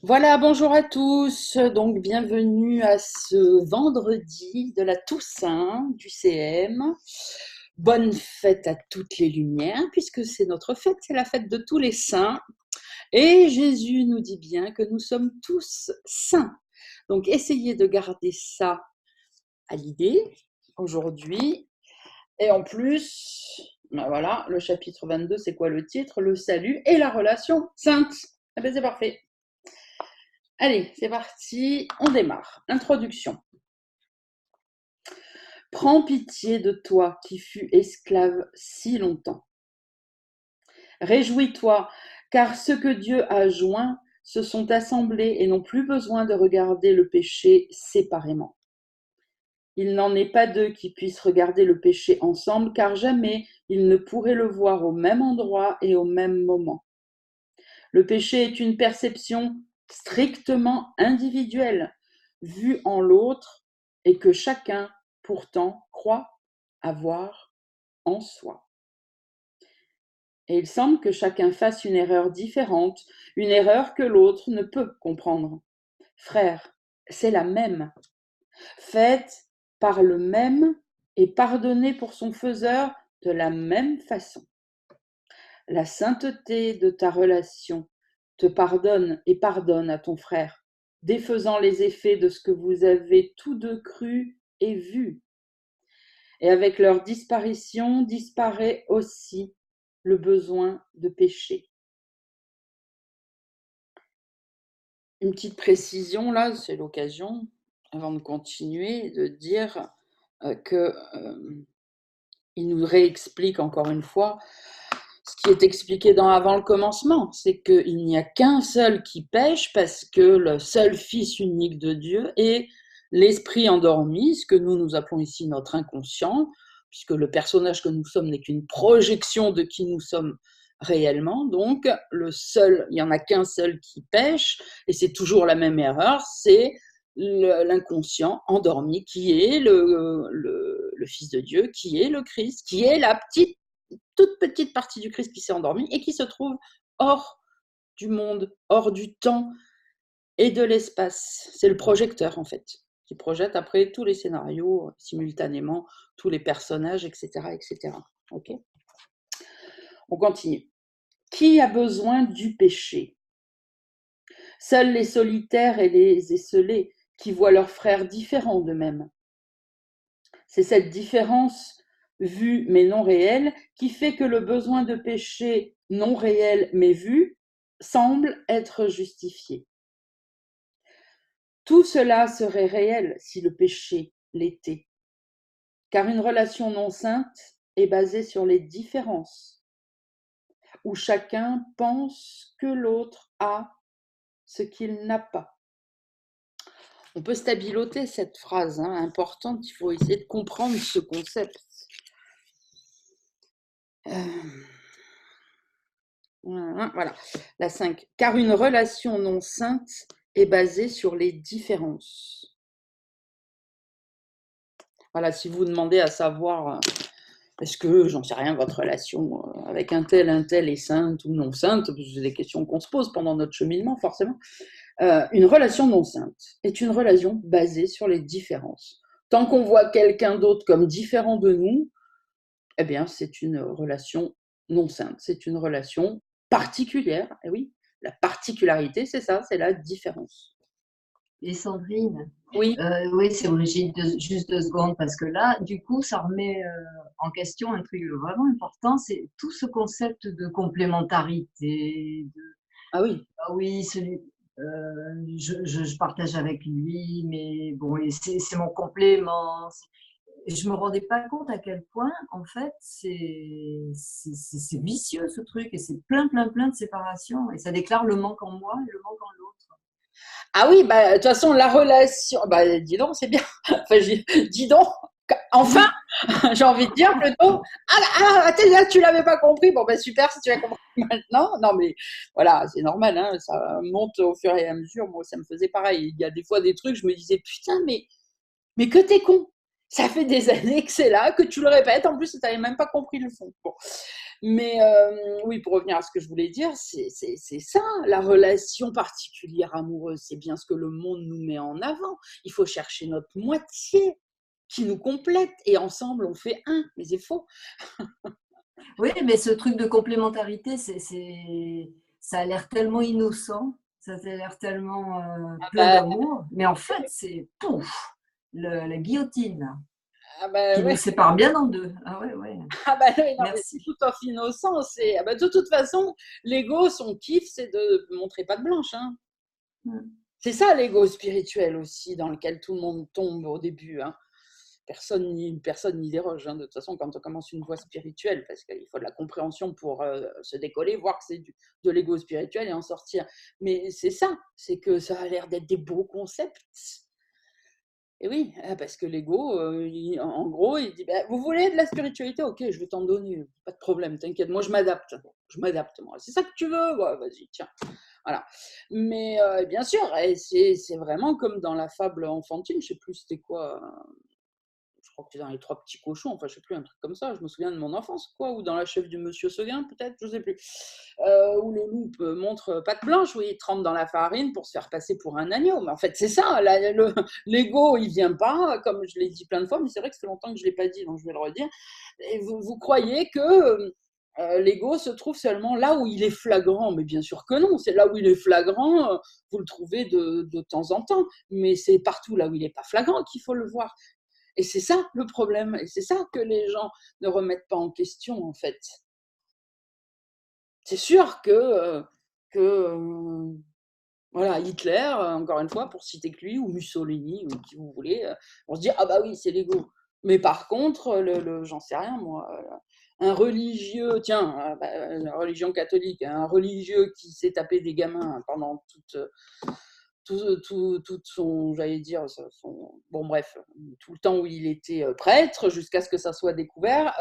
Voilà, bonjour à tous. Donc, bienvenue à ce vendredi de la Toussaint du CM. Bonne fête à toutes les lumières, puisque c'est notre fête, c'est la fête de tous les saints. Et Jésus nous dit bien que nous sommes tous saints. Donc, essayez de garder ça à l'idée aujourd'hui. Et en plus, ben voilà, le chapitre 22, c'est quoi le titre? Le salut et la relation sainte. Eh bien, c'est parfait. Allez, c'est parti, on démarre. Introduction. Prends pitié de toi qui fus esclave si longtemps. Réjouis-toi, car ceux que Dieu a joints se sont assemblés et n'ont plus besoin de regarder le péché séparément. Il n'en est pas deux qui puissent regarder le péché ensemble, car jamais ils ne pourraient le voir au même endroit et au même moment. Le péché est une perception strictement individuelle, vue en l'autre et que chacun pourtant croit avoir en soi. Et il semble que chacun fasse une erreur différente, une erreur que l'autre ne peut comprendre. Frère, c'est la même, faite par le même et pardonnée pour son faiseur de la même façon. La sainteté de ta relation te pardonne et pardonne à ton frère, défaisant les effets de ce que vous avez tous deux cru et vu. Et avec leur disparition disparaît aussi le besoin de pécher. Une petite précision là, c'est l'occasion, avant de continuer, de dire que il nous réexplique encore une fois ce qui est expliqué dans Avant le commencement, c'est qu'il n'y a qu'un seul qui pêche parce que le seul Fils unique de Dieu est l'esprit endormi, ce que nous appelons ici notre inconscient, puisque le personnage que nous sommes n'est qu'une projection de qui nous sommes réellement. Donc, il n'y en a qu'un seul qui pêche, et c'est toujours la même erreur, c'est l'inconscient endormi qui est le Fils de Dieu, qui est le Christ, qui est la toute petite partie du Christ qui s'est endormie et qui se trouve hors du monde, hors du temps et de l'espace. C'est le projecteur, en fait, qui projette après tous les scénarios simultanément, tous les personnages, etc. etc. Ok. On continue. Qui a besoin du péché? Seuls les solitaires et les esseulés qui voient leurs frères différents d'eux-mêmes. C'est cette différence vue mais non réelle qui fait que le besoin de péché non réel mais vu semble être justifié. Tout cela serait réel si le péché l'était, car une relation non sainte est basée sur les différences, où chacun pense que l'autre a ce qu'il n'a pas. On peut stabiloter cette phrase importante, il faut essayer de comprendre ce concept. Voilà, la 5. Car une relation non sainte est basée sur les différences. Voilà, si vous demandez à savoir, est-ce que, j'en sais rien, votre relation avec un tel est sainte ou non sainte, c'est des questions qu'on se pose pendant notre cheminement, forcément. Une relation non sainte est une relation basée sur les différences. Tant qu'on voit quelqu'un d'autre comme différent de nous, eh bien, c'est une relation non sainte. C'est une relation particulière. Et oui, la particularité, c'est ça, c'est la différence. Et Sandrine, Oui, oui, c'est Brigitte, juste 2 secondes, parce que là, du coup, ça remet en question un truc vraiment important, c'est tout ce concept de complémentarité, ah oui, ah oui, je partage avec lui, mais bon, et c'est mon complément. Et je me rendais pas compte à quel point, en fait, c'est vicieux ce truc, et c'est plein de séparations, et ça déclare le manque en moi et le manque en l'autre. ah oui, bah, de toute façon, la relation, bah, dis donc, c'est bien. Enfin, dis donc, enfin, j'ai envie de dire plutôt, là, tu l'avais pas compris, bon, bah, super, si tu l'as compris maintenant. Non, mais voilà, c'est normal, ça monte au fur et à mesure. Moi, ça me faisait pareil. Il y a des fois des trucs, je me disais, putain, mais que t'es con. Ça fait des années que c'est là, que tu le répètes, en plus tu n'avais même pas compris le fond. Bon. Mais oui, pour revenir à ce que je voulais dire, c'est ça, la relation particulière amoureuse, c'est bien ce que le monde nous met en avant. Il faut chercher notre moitié qui nous complète et ensemble on fait un, mais c'est faux. Oui, mais ce truc de complémentarité, ça a l'air tellement innocent, ça a l'air tellement Ah plein bah, d'amour, mais en fait, c'est pouf, la guillotine là, ah bah qui nous ouais, sépare bien en deux. Ah ouais, ouais, ah bah oui, non, mais c'est merci. tout sauf innocent. Ah bah, de toute façon, l'ego, son kiff, c'est de montrer patte blanche, hein. Mm. C'est ça l'ego spirituel aussi, dans lequel tout le monde tombe au début, hein. Personne n'y déroge, hein, de toute façon, quand on commence une voie spirituelle, parce qu'il faut de la compréhension pour se décoller, voir que c'est de l'ego spirituel et en sortir. Mais c'est ça, c'est que ça a l'air d'être des beaux concepts. Et oui, parce que l'ego, en gros, il dit bah, vous voulez de la spiritualité? Ok, je vais t'en donner, pas de problème, t'inquiète, moi je m'adapte, moi. C'est ça que tu veux? Ouais, vas-y, tiens. Voilà. Mais bien sûr, et c'est vraiment comme dans la fable enfantine, je sais plus c'était quoi, je crois que c'est dans Les Trois Petits Cochons, enfin, je sais plus, un truc comme ça. Je me souviens de mon enfance, quoi, ou dans La Chèvre du Monsieur Seguin, peut-être, je sais plus. Où le loup montre patte blanche, où il trempe dans la farine pour se faire passer pour un agneau. Mais en fait, c'est ça, l'ego, il vient pas, comme je l'ai dit plein de fois, mais c'est vrai que ça fait longtemps que je l'ai pas dit, donc je vais le redire. Et vous croyez que l'ego se trouve seulement là où il est flagrant, mais bien sûr que non. C'est là où il est flagrant, vous le trouvez de temps en temps, mais c'est partout là où il n'est pas flagrant qu'il faut le voir. Et c'est ça le problème, et c'est ça que les gens ne remettent pas en question, en fait. C'est sûr que voilà, Hitler, encore une fois, pour citer que lui, ou Mussolini, ou qui vous voulez, on se dit ah bah oui, c'est l'ego. Mais par contre, j'en sais rien moi, un religieux, tiens, la religion catholique, un religieux qui s'est tapé des gamins pendant tout son, j'allais dire, bon bref, tout le temps où il était prêtre, jusqu'à ce que ça soit découvert,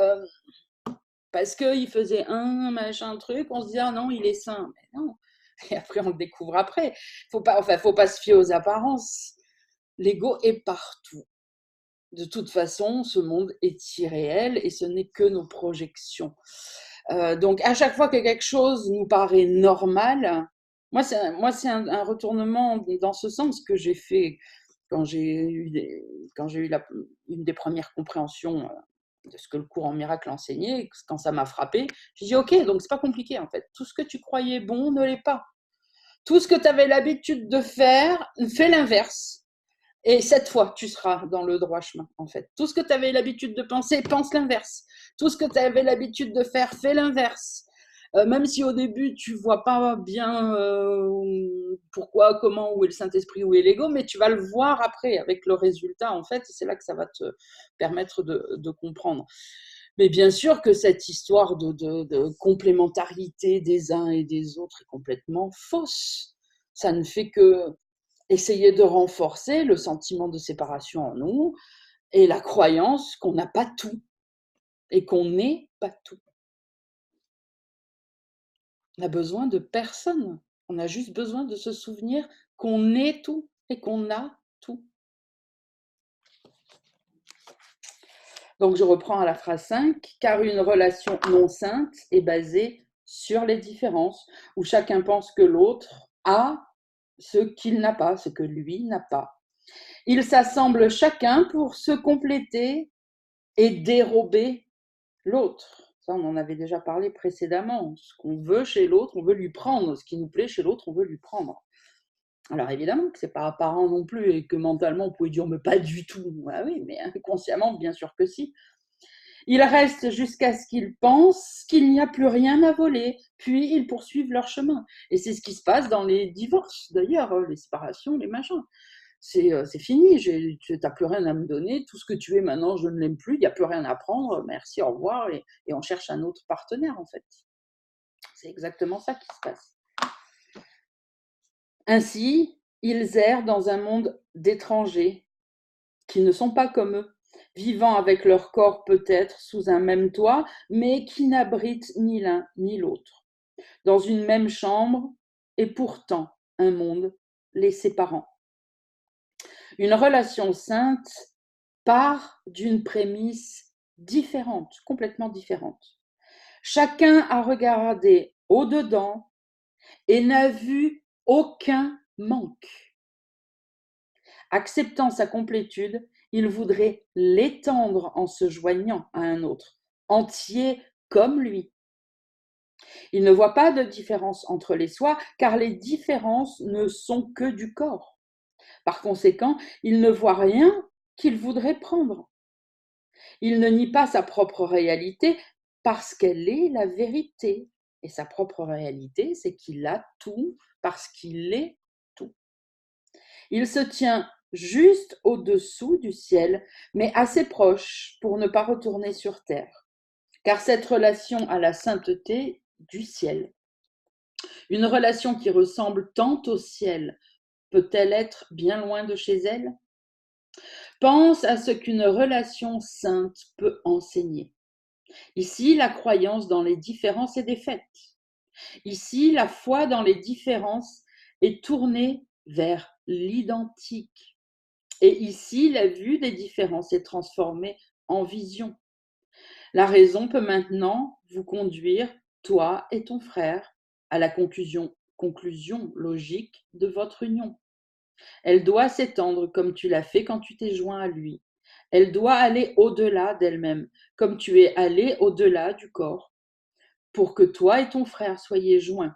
parce qu'il faisait un machin truc, on se dit ah non, il est saint. Mais non. Et après, on le découvre après. Faut pas se fier aux apparences. L'ego est partout. De toute façon, ce monde est irréel et ce n'est que nos projections. Donc, à chaque fois que quelque chose nous paraît normal, moi, c'est un retournement dans ce sens que j'ai fait quand quand j'ai eu une des premières compréhensions de ce que le courant miracle enseignait, quand ça m'a frappé. J'ai dit, ok, donc c'est pas compliqué en fait. Tout ce que tu croyais bon ne l'est pas. Tout ce que tu avais l'habitude de faire, fais l'inverse. Et cette fois, tu seras dans le droit chemin, en fait. Tout ce que tu avais l'habitude de penser, pense l'inverse. Tout ce que tu avais l'habitude de faire, fais l'inverse. Même si au début, tu vois pas bien pourquoi, comment, où est le Saint-Esprit, où est l'ego, mais tu vas le voir après, avec le résultat, en fait, et c'est là que ça va te permettre de comprendre. Mais bien sûr que cette histoire de complémentarité des uns et des autres est complètement fausse. Ça ne fait que essayer de renforcer le sentiment de séparation en nous et la croyance qu'on n'a pas tout et qu'on n'est pas tout. On a besoin de personne. On a juste besoin de se souvenir qu'on est tout et qu'on a tout. Donc je reprends à la phrase 5, car une relation non sainte est basée sur les différences, où chacun pense que l'autre a ce qu'il n'a pas, ce que lui n'a pas. Ils s'assemblent chacun pour se compléter et dérober l'autre. Ça, on en avait déjà parlé précédemment. Ce qu'on veut chez l'autre, on veut lui prendre. Ce qui nous plaît chez l'autre, on veut lui prendre. Alors évidemment que c'est pas apparent non plus et que mentalement on pouvait dire mais pas du tout. Ah oui, mais inconsciemment bien sûr que si. Ils restent jusqu'à ce qu'ils pensent qu'il n'y a plus rien à voler, puis ils poursuivent leur chemin. Et c'est ce qui se passe dans les divorces d'ailleurs, les séparations, les machins. C'est fini, tu n'as plus rien à me donner, tout ce que tu es maintenant, je ne l'aime plus, il n'y a plus rien à prendre, merci, au revoir, et on cherche un autre partenaire en fait. C'est exactement ça qui se passe. Ainsi, ils errent dans un monde d'étrangers qui ne sont pas comme eux, vivant avec leur corps peut-être sous un même toit, mais qui n'abritent ni l'un ni l'autre, dans une même chambre, et pourtant un monde les séparant. Une relation sainte part d'une prémisse différente, complètement différente. Chacun a regardé au-dedans et n'a vu aucun manque. Acceptant sa complétude, il voudrait l'étendre en se joignant à un autre, entier comme lui. Il ne voit pas de différence entre les soi, car les différences ne sont que du corps. Par conséquent, il ne voit rien qu'il voudrait prendre. Il ne nie pas sa propre réalité parce qu'elle est la vérité. Et sa propre réalité, c'est qu'il a tout parce qu'il est tout. Il se tient juste au-dessous du ciel, mais assez proche pour ne pas retourner sur terre, car cette relation a la sainteté du ciel. Une relation qui ressemble tant au ciel peut-elle être bien loin de chez elle? Pense à ce qu'une relation sainte peut enseigner. Ici, la croyance dans les différences est défaite. Ici, la foi dans les différences est tournée vers l'identique. Et ici, la vue des différences est transformée en vision. La raison peut maintenant vous conduire, toi et ton frère, à la conclusion logique de votre union. Elle doit s'étendre comme tu l'as fait quand tu t'es joint à lui. Elle doit aller au-delà d'elle-même, comme tu es allé au-delà du corps, pour que toi et ton frère soyez joints.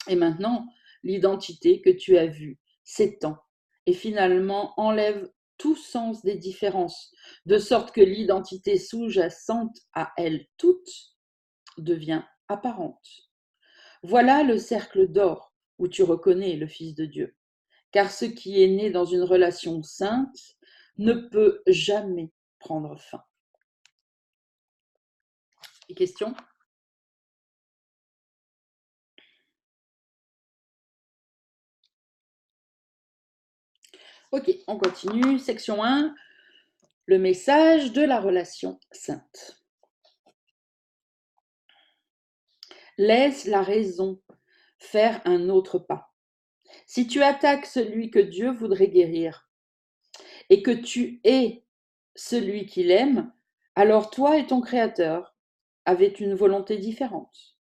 Et maintenant, l'identité que tu as vue s'étend et finalement enlève tout sens des différences, de sorte que l'identité sous-jacente à elles toutes devient apparente. Voilà le cercle d'or où tu reconnais le Fils de Dieu. Car ce qui est né dans une relation sainte ne peut jamais prendre fin. Des questions? Ok, on continue. Section 1, le message de la relation sainte. Laisse la raison faire un autre pas. Si tu attaques celui que Dieu voudrait guérir et que tu es celui qu'il aime, alors toi et ton Créateur avaient une volonté différente.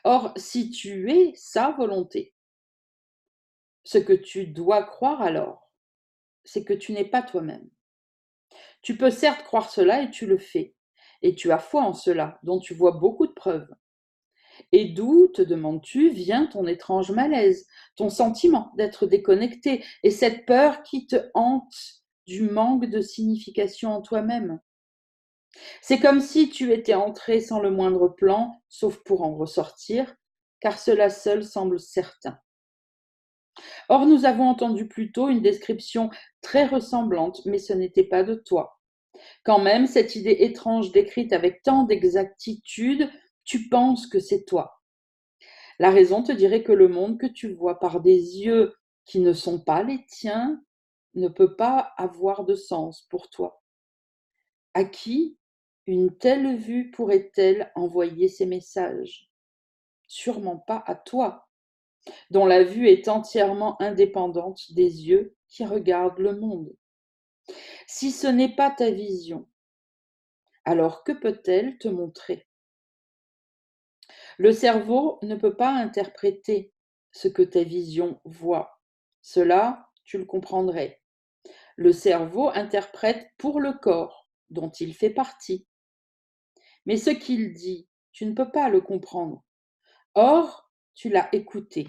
Or, si tu es sa volonté, ce que tu dois croire alors, c'est que tu n'es pas toi-même. Tu peux certes croire cela et tu le fais, et tu as foi en cela, dont tu vois beaucoup de preuves. Et d'où, te demandes-tu, vient ton étrange malaise, ton sentiment d'être déconnecté et cette peur qui te hante du manque de signification en toi-même? C'est comme si tu étais entré sans le moindre plan, sauf pour en ressortir, car cela seul semble certain. Or, nous avons entendu plus tôt une description très ressemblante, mais ce n'était pas de toi. Quand même, cette idée étrange décrite avec tant d'exactitude, tu penses que c'est toi. La raison te dirait que le monde que tu vois par des yeux qui ne sont pas les tiens ne peut pas avoir de sens pour toi. À qui une telle vue pourrait-elle envoyer ces messages? Sûrement pas à toi, dont la vue est entièrement indépendante des yeux qui regardent le monde. Si ce n'est pas ta vision, alors que peut-elle te montrer? Le cerveau ne peut pas interpréter ce que ta vision voit. Cela, tu le comprendrais. Le cerveau interprète pour le corps, dont il fait partie. Mais ce qu'il dit, tu ne peux pas le comprendre. Or, tu l'as écouté,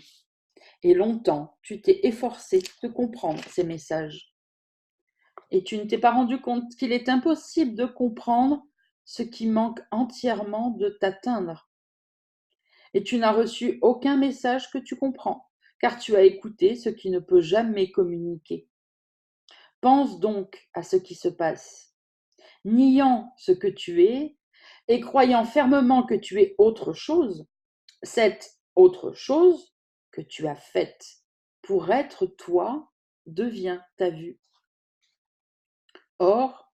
et longtemps, tu t'es efforcé de comprendre ces messages. Et tu ne t'es pas rendu compte qu'il est impossible de comprendre ce qui manque entièrement de t'atteindre. Et tu n'as reçu aucun message que tu comprends, car tu as écouté ce qui ne peut jamais communiquer. Pense donc à ce qui se passe. Niant ce que tu es et croyant fermement que tu es autre chose, cette autre chose que tu as faite pour être toi devient ta vue. Or,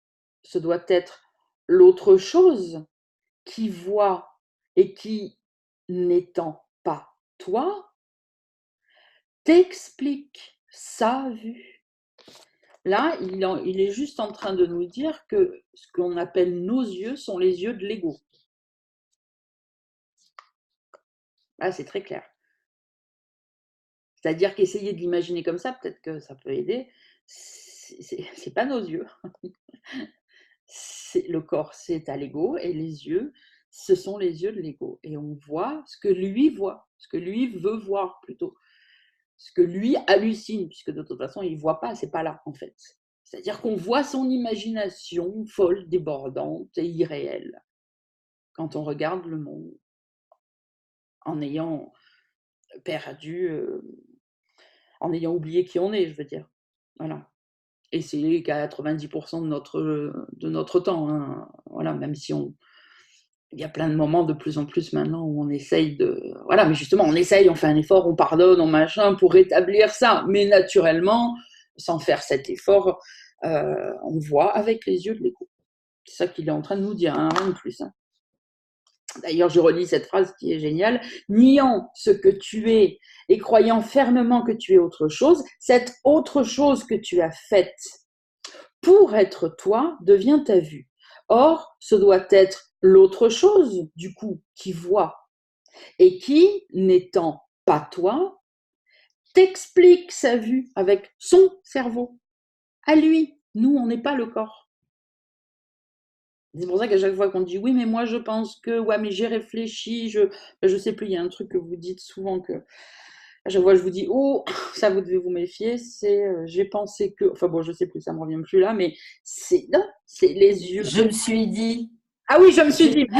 ce doit être l'autre chose qui voit et qui, n'étant pas toi, t'explique sa vue. Là, il est juste en train de nous dire que ce qu'on appelle nos yeux sont les yeux de l'ego. Là, c'est très clair. C'est-à-dire qu'essayer de l'imaginer comme ça, peut-être que ça peut aider. C'est pas nos yeux. C'est le corps, c'est à l'ego, et les yeux, ce sont les yeux de l'ego. Et on voit ce que lui voit, ce que lui veut voir plutôt, ce que lui hallucine, puisque de toute façon, il ne voit pas, c'est pas là en fait. C'est-à-dire qu'on voit son imagination folle, débordante et irréelle quand on regarde le monde en ayant perdu, en ayant oublié qui on est, je veux dire. Voilà. Et c'est 90% de notre temps, hein. Voilà, même si il y a plein de moments de plus en plus maintenant où on essaye de. Voilà, mais justement, on essaye, on fait un effort, on pardonne, on machin pour rétablir ça. Mais naturellement, sans faire cet effort, on voit avec les yeux de l'ego. C'est ça qu'il est en train de nous dire, hein, rien de plus. Hein. D'ailleurs, je relis cette phrase qui est géniale. Niant ce que tu es et croyant fermement que tu es autre chose, cette autre chose que tu as faite pour être toi devient ta vue. Or, ce doit être l'autre chose, du coup, qui voit et qui, n'étant pas toi, t'explique sa vue avec son cerveau. À lui, nous, on n'est pas le corps. C'est pour ça qu'à chaque fois qu'on dit oui, mais moi je pense que, ouais, mais j'ai réfléchi, je sais plus, il y a un truc que vous dites souvent que, à chaque fois je vous dis, oh, ça vous devez vous méfier, c'est j'ai pensé que, enfin bon, je sais plus, ça me revient plus là, mais c'est, non, c'est les yeux. Je me suis dit, Ah oui, je me suis j'ai dit, dit,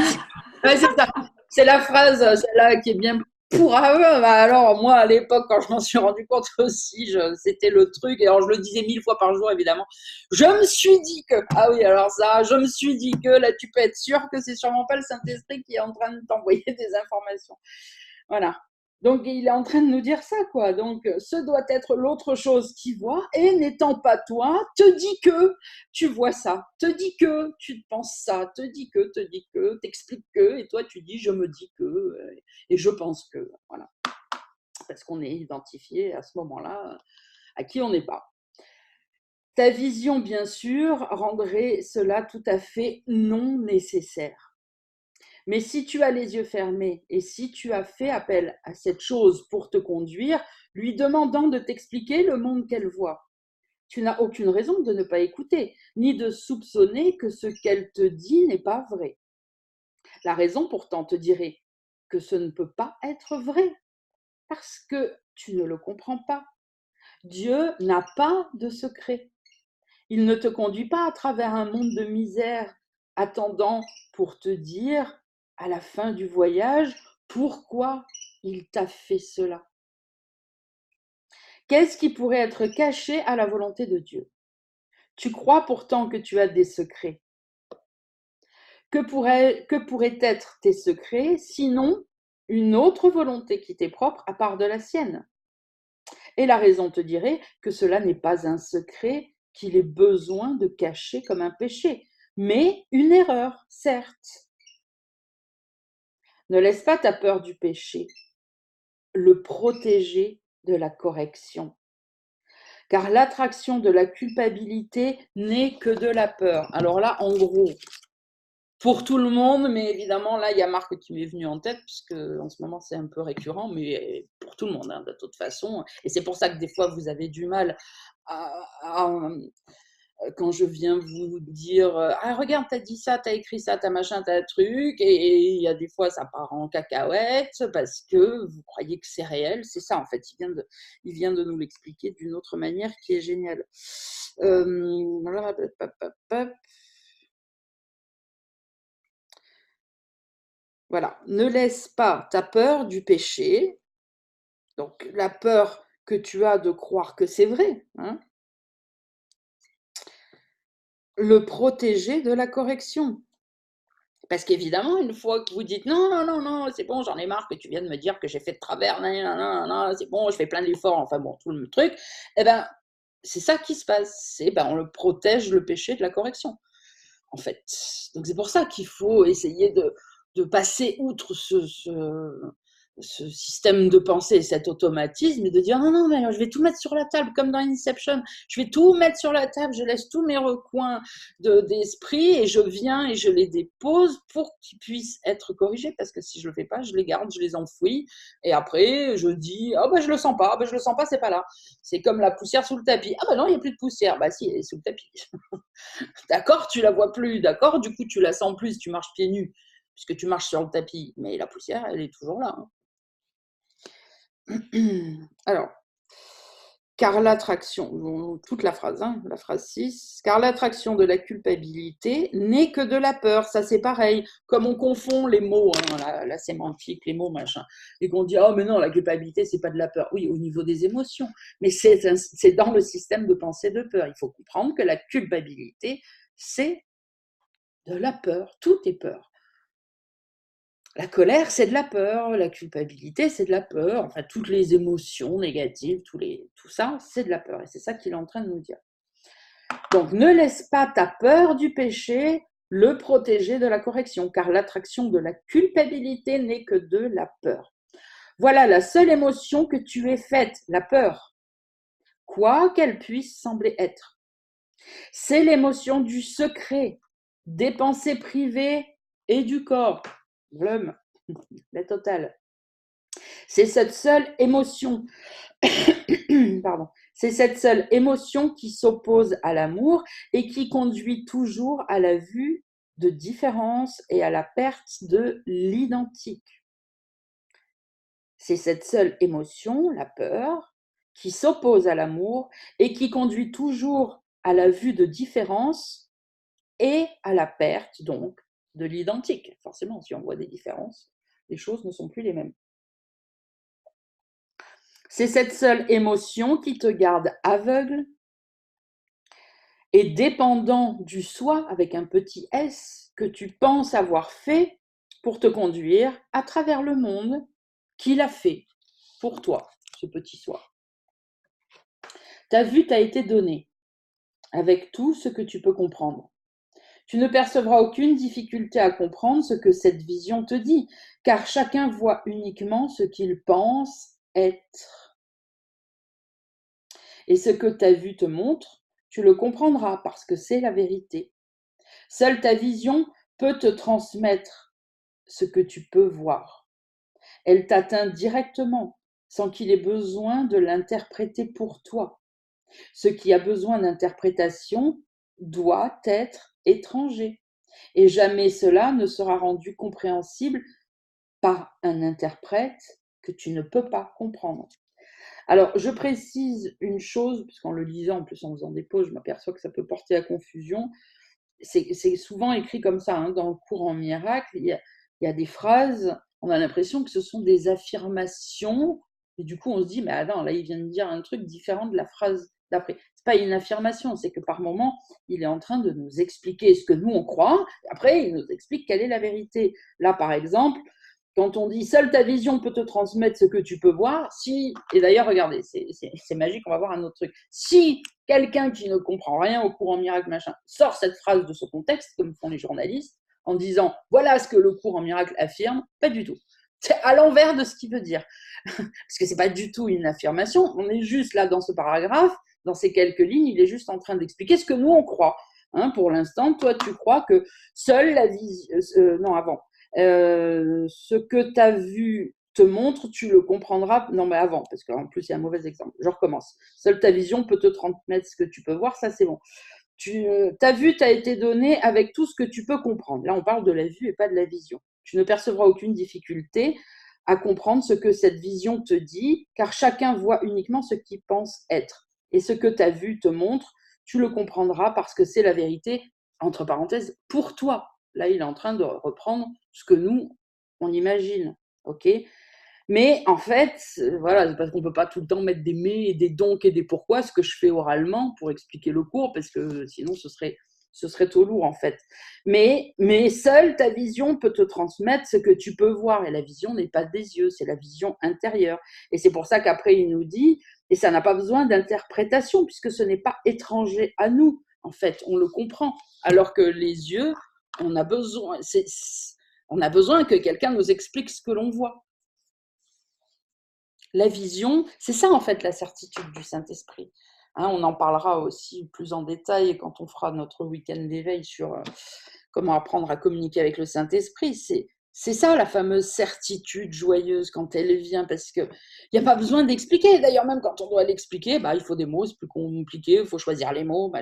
ouais, c'est ça. C'est la phrase, celle-là, qui est bien pour aveu. Bah alors, moi, à l'époque, quand je m'en suis rendu compte aussi, c'était le truc. Et alors, je le disais 1000 fois par jour, évidemment. Je me suis dit que, ah oui, alors ça, je me suis dit que, là, tu peux être sûr que c'est sûrement pas le Saint-Esprit qui est en train de t'envoyer des informations. Voilà. Donc, il est en train de nous dire ça, quoi. Donc, ce doit être l'autre chose qui voit, et n'étant pas toi, te dit que tu vois ça, te dit que tu penses ça, te dit que, t'explique que, et toi, tu dis je me dis que, et je pense que. Voilà. Parce qu'on est identifié à ce moment-là à qui on n'est pas. Ta vision, bien sûr, rendrait cela tout à fait non nécessaire. Mais si tu as les yeux fermés et si tu as fait appel à cette chose pour te conduire, lui demandant de t'expliquer le monde qu'elle voit, tu n'as aucune raison de ne pas écouter, ni de soupçonner que ce qu'elle te dit n'est pas vrai. La raison pourtant te dirait que ce ne peut pas être vrai, parce que tu ne le comprends pas. Dieu n'a pas de secret. Il ne te conduit pas à travers un monde de misère, attendant pour te dire, à la fin du voyage, pourquoi il t'a fait cela. Qu'est-ce qui pourrait être caché à la volonté de Dieu? Tu crois pourtant que tu as des secrets. Que pourraient être tes secrets, sinon une autre volonté qui t'est propre à part de la sienne? Et la raison te dirait que cela n'est pas un secret qu'il ait besoin de cacher comme un péché, mais une erreur, certes. Ne laisse pas ta peur du péché le protéger de la correction, car l'attraction de la culpabilité n'est que de la peur. Alors là, en gros, pour tout le monde, mais évidemment, là, il y a Marc qui m'est venu en tête, puisque en ce moment, c'est un peu récurrent, mais pour tout le monde, hein, de toute façon. Et c'est pour ça que des fois, vous avez du mal quand je viens vous dire ah regarde t'as dit ça, t'as écrit ça, t'as machin, t'as truc, et il y a des fois ça part en cacahuète parce que vous croyez que c'est réel. C'est ça en fait, il vient de nous l'expliquer d'une autre manière qui est géniale. Voilà, ne laisse pas ta peur du péché, donc la peur que tu as de croire que c'est vrai, hein, le protéger de la correction. Parce qu'évidemment, une fois que vous dites non, non, non, non, c'est bon, j'en ai marre que tu viennes me dire que j'ai fait de travers, non, non, non, non, c'est bon, je fais plein d'efforts, enfin bon, tout le truc, eh ben, c'est ça qui se passe. C'est ben, on le protège le péché de la correction, en fait. Donc c'est pour ça qu'il faut essayer de passer outre ce système de pensée, cet automatisme, et de dire non, non, mais alors je vais tout mettre sur la table, comme dans Inception, je vais tout mettre sur la table, je laisse tous mes recoins d'esprit et je viens et je les dépose pour qu'ils puissent être corrigés, parce que si je le fais pas, je les garde, je les enfouis, et après je dis oh ben je le sens pas, oh ben je le sens pas, c'est pas là. C'est comme la poussière sous le tapis. Ah ben non, il n'y a plus de poussière. Bah si, elle est sous le tapis. D'accord, tu la vois plus, d'accord, du coup tu la sens plus, tu marches pieds nus, puisque tu marches sur le tapis, mais la poussière, elle est toujours là, hein. Alors, car l'attraction, toute la phrase, hein, la phrase 6, car l'attraction de la culpabilité n'est que de la peur. Ça, c'est pareil. Comme on confond les mots, hein, la sémantique, les mots, machin, et qu'on dit, oh, mais non, la culpabilité, c'est pas de la peur. Oui, au niveau des émotions, mais c'est dans le système de pensée de peur. Il faut comprendre que la culpabilité, c'est de la peur. Tout est peur. La colère, c'est de la peur, la culpabilité, c'est de la peur, enfin toutes les émotions négatives, tout ça, c'est de la peur. Et c'est ça qu'il est en train de nous dire. Donc ne laisse pas ta peur du péché le protéger de la correction, car l'attraction de la culpabilité n'est que de la peur. Voilà la seule émotion que tu es faite, la peur, quoi qu'elle puisse sembler être. C'est l'émotion du secret, des pensées privées et du corps. L'homme, la totale. C'est cette seule émotion, pardon, c'est cette seule émotion qui s'oppose à l'amour et qui conduit toujours à la vue de différence et à la perte de l'identique. C'est cette seule émotion, la peur, qui s'oppose à l'amour et qui conduit toujours à la vue de différence et à la perte, donc, de l'identique. Forcément, si on voit des différences, les choses ne sont plus les mêmes. C'est cette seule émotion qui te garde aveugle et dépendant du soi avec un petit S que tu penses avoir fait pour te conduire à travers le monde qu'il a fait pour toi, ce petit soi. Ta vue t'a été donnée avec tout ce que tu peux comprendre. Tu ne percevras aucune difficulté à comprendre ce que cette vision te dit, car chacun voit uniquement ce qu'il pense être. Et ce que ta vue te montre, tu le comprendras parce que c'est la vérité. Seule ta vision peut te transmettre ce que tu peux voir. Elle t'atteint directement, sans qu'il ait besoin de l'interpréter pour toi. Ce qui a besoin d'interprétation doit être étranger, et jamais cela ne sera rendu compréhensible par un interprète que tu ne peux pas comprendre. Alors, je précise une chose, puisqu'en le lisant, en plus en faisant des pauses, je m'aperçois que ça peut porter à confusion. C'est souvent écrit comme ça, hein, dans le cours en miracle, il y a des phrases, on a l'impression que ce sont des affirmations, et du coup on se dit, mais attends, là il vient de dire un truc différent de la phrase d'après. C'est pas une affirmation, c'est que par moment, il est en train de nous expliquer ce que nous on croit, et après il nous explique quelle est la vérité. Là par exemple, quand on dit seule ta vision peut te transmettre ce que tu peux voir, si, et d'ailleurs regardez, c'est magique, on va voir un autre truc. Si quelqu'un qui ne comprend rien au cours en miracle, machin, sort cette phrase de ce contexte, comme font les journalistes, en disant voilà ce que le cours en miracle affirme, pas du tout. C'est à l'envers de ce qu'il veut dire. Parce que c'est pas du tout une affirmation, on est juste là dans ce paragraphe, dans ces quelques lignes, il est juste en train d'expliquer ce que nous on croit. Hein, pour l'instant, toi tu crois que seule la vision. Non, avant. Ce que tu as vu te montre, tu le comprendras. Non, mais avant, parce qu'en plus, il y a un mauvais exemple. Je recommence. Seule ta vision peut te transmettre ce que tu peux voir, ça c'est bon. Ta vue t'a été donnée avec tout ce que tu peux comprendre. Là, on parle de la vue et pas de la vision. Tu ne percevras aucune difficulté à comprendre ce que cette vision te dit, car chacun voit uniquement ce qu'il pense être. Et ce que ta vue te montre, tu le comprendras parce que c'est la vérité, entre parenthèses, pour toi. Là, il est en train de reprendre ce que nous, on imagine. OK ? Mais en fait, voilà, c'est parce qu'on ne peut pas tout le temps mettre des mais et des donc et des pourquoi, ce que je fais oralement pour expliquer le cours, parce que sinon ce serait trop lourd en fait. Mais seule ta vision peut te transmettre ce que tu peux voir. Et la vision n'est pas des yeux, c'est la vision intérieure. Et c'est pour ça qu'après il nous dit, et ça n'a pas besoin d'interprétation, puisque ce n'est pas étranger à nous. En fait, on le comprend. Alors que les yeux, on a besoin que quelqu'un nous explique ce que l'on voit. La vision, c'est ça en fait la certitude du Saint-Esprit. Hein, on en parlera aussi plus en détail quand on fera notre week-end d'éveil sur comment apprendre à communiquer avec le Saint-Esprit. C'est ça la fameuse certitude joyeuse quand elle vient, parce qu'il n'y a pas besoin d'expliquer. D'ailleurs, même quand on doit l'expliquer, bah, il faut des mots, c'est plus compliqué, il faut choisir les mots. Bah,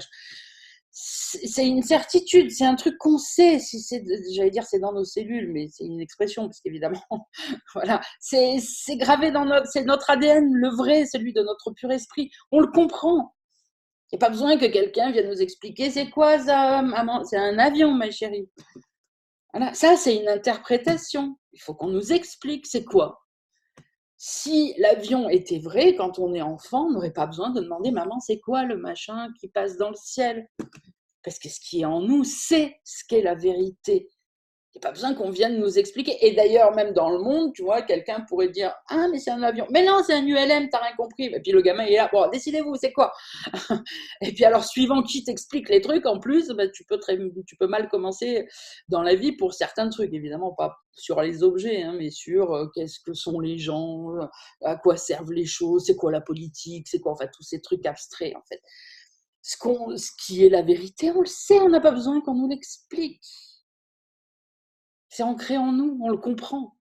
c'est une certitude, c'est un truc qu'on sait. Si j'allais dire c'est dans nos cellules, mais c'est une expression, parce qu'évidemment, voilà, c'est gravé dans c'est notre ADN, le vrai, celui de notre pur esprit. On le comprend. Il n'y a pas besoin que quelqu'un vienne nous expliquer c'est quoi ça, maman. C'est un avion, ma chérie. Voilà, ça, c'est une interprétation. Il faut qu'on nous explique c'est quoi. Si l'avion était vrai, quand on est enfant, on n'aurait pas besoin de demander maman, c'est quoi le machin qui passe dans le ciel? Parce que ce qui est en nous, c'est ce qu'est la vérité. Il n'y a pas besoin qu'on vienne nous expliquer. Et d'ailleurs, même dans le monde, tu vois, quelqu'un pourrait dire ah, mais c'est un avion. Mais non, c'est un ULM, t'as rien compris. Et puis le gamin, il est là, bon, décidez-vous, c'est quoi? Et puis alors, suivant qui t'explique les trucs, en plus, bah, tu peux mal commencer dans la vie pour certains trucs. Évidemment, pas sur les objets, hein, mais sur qu'est-ce que sont les gens, à quoi servent les choses, c'est quoi la politique, c'est quoi, enfin, tous ces trucs abstraits, en fait. Ce qui est la vérité, on le sait, on n'a pas besoin qu'on nous l'explique. C'est ancré en nous, on le comprend.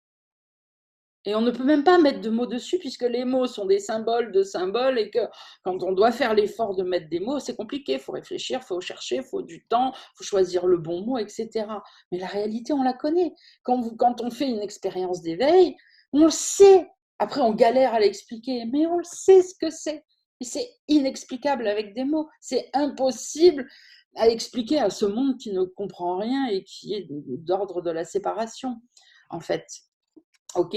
Et on ne peut même pas mettre de mots dessus puisque les mots sont des symboles de symboles et que quand on doit faire l'effort de mettre des mots, c'est compliqué. Il faut réfléchir, il faut chercher, il faut du temps, il faut choisir le bon mot, etc. Mais la réalité, on la connaît. Quand on fait une expérience d'éveil, on le sait. Après, on galère à l'expliquer, mais on le sait ce que c'est. Et c'est inexplicable avec des mots. C'est impossible à expliquer à ce monde qui ne comprend rien et qui est d'ordre de la séparation, en fait. Ok,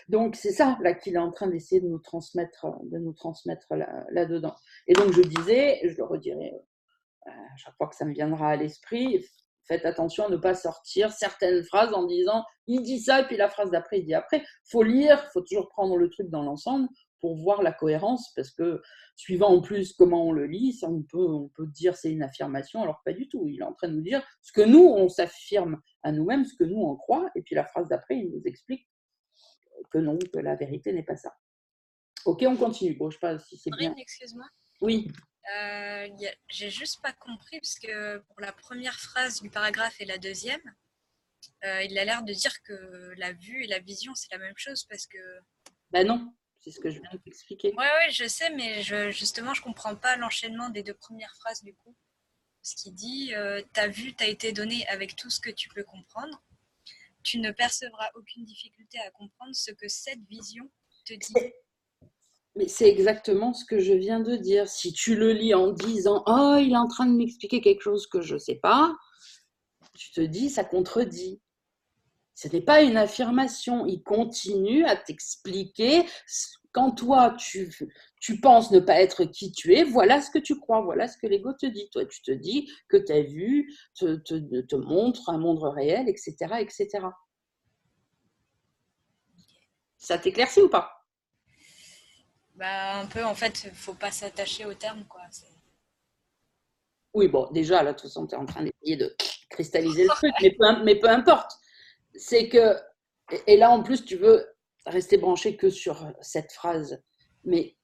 donc c'est ça là qu'il est en train d'essayer de nous transmettre là-dedans. Et donc je disais, je le redirai à chaque fois que ça me viendra à l'esprit, faites attention à ne pas sortir certaines phrases en disant il dit ça et puis la phrase d'après il dit après. Faut lire, faut toujours prendre le truc dans l'ensemble pour voir la cohérence, parce que suivant en plus comment on le lit, ça on peut dire c'est une affirmation, alors pas du tout. Il est en train de nous dire ce que nous on s'affirme à nous-mêmes, ce que nous on croit, et puis la phrase d'après il nous explique que non, que la vérité n'est pas ça. Ok, on continue. Bon, je sais pas si c'est bien. Excuse-moi. Oui. J'ai juste pas compris parce que pour la première phrase du paragraphe et la deuxième, il a l'air de dire que la vue et la vision c'est la même chose parce que. Ben non, c'est ce que je viens de t'expliquer. Ouais, je sais, mais justement je comprends pas l'enchaînement des deux premières phrases du coup. Ce qui dit ta vue t'a été donnée avec tout ce que tu peux comprendre. Tu ne percevras aucune difficulté à comprendre ce que cette vision te dit. Mais c'est exactement ce que je viens de dire. Si tu le lis en disant « Oh, il est en train de m'expliquer quelque chose que je ne sais pas », tu te dis « ça contredit ». Ce n'est pas une affirmation. Il continue à t'expliquer quand toi, tu penses ne pas être qui tu es, voilà ce que tu crois, voilà ce que l'ego te dit. Toi, tu te dis que ta vue te montre un monde réel, etc., etc. Ça t'éclaircit ou pas? Bah, un peu, en fait, il ne faut pas s'attacher au terme, quoi. Oui, bon, déjà, là, de toute façon, tu es en train d'essayer de cristalliser le truc, mais peu importe. C'est que, et là, en plus, tu veux rester branché que sur cette phrase, mais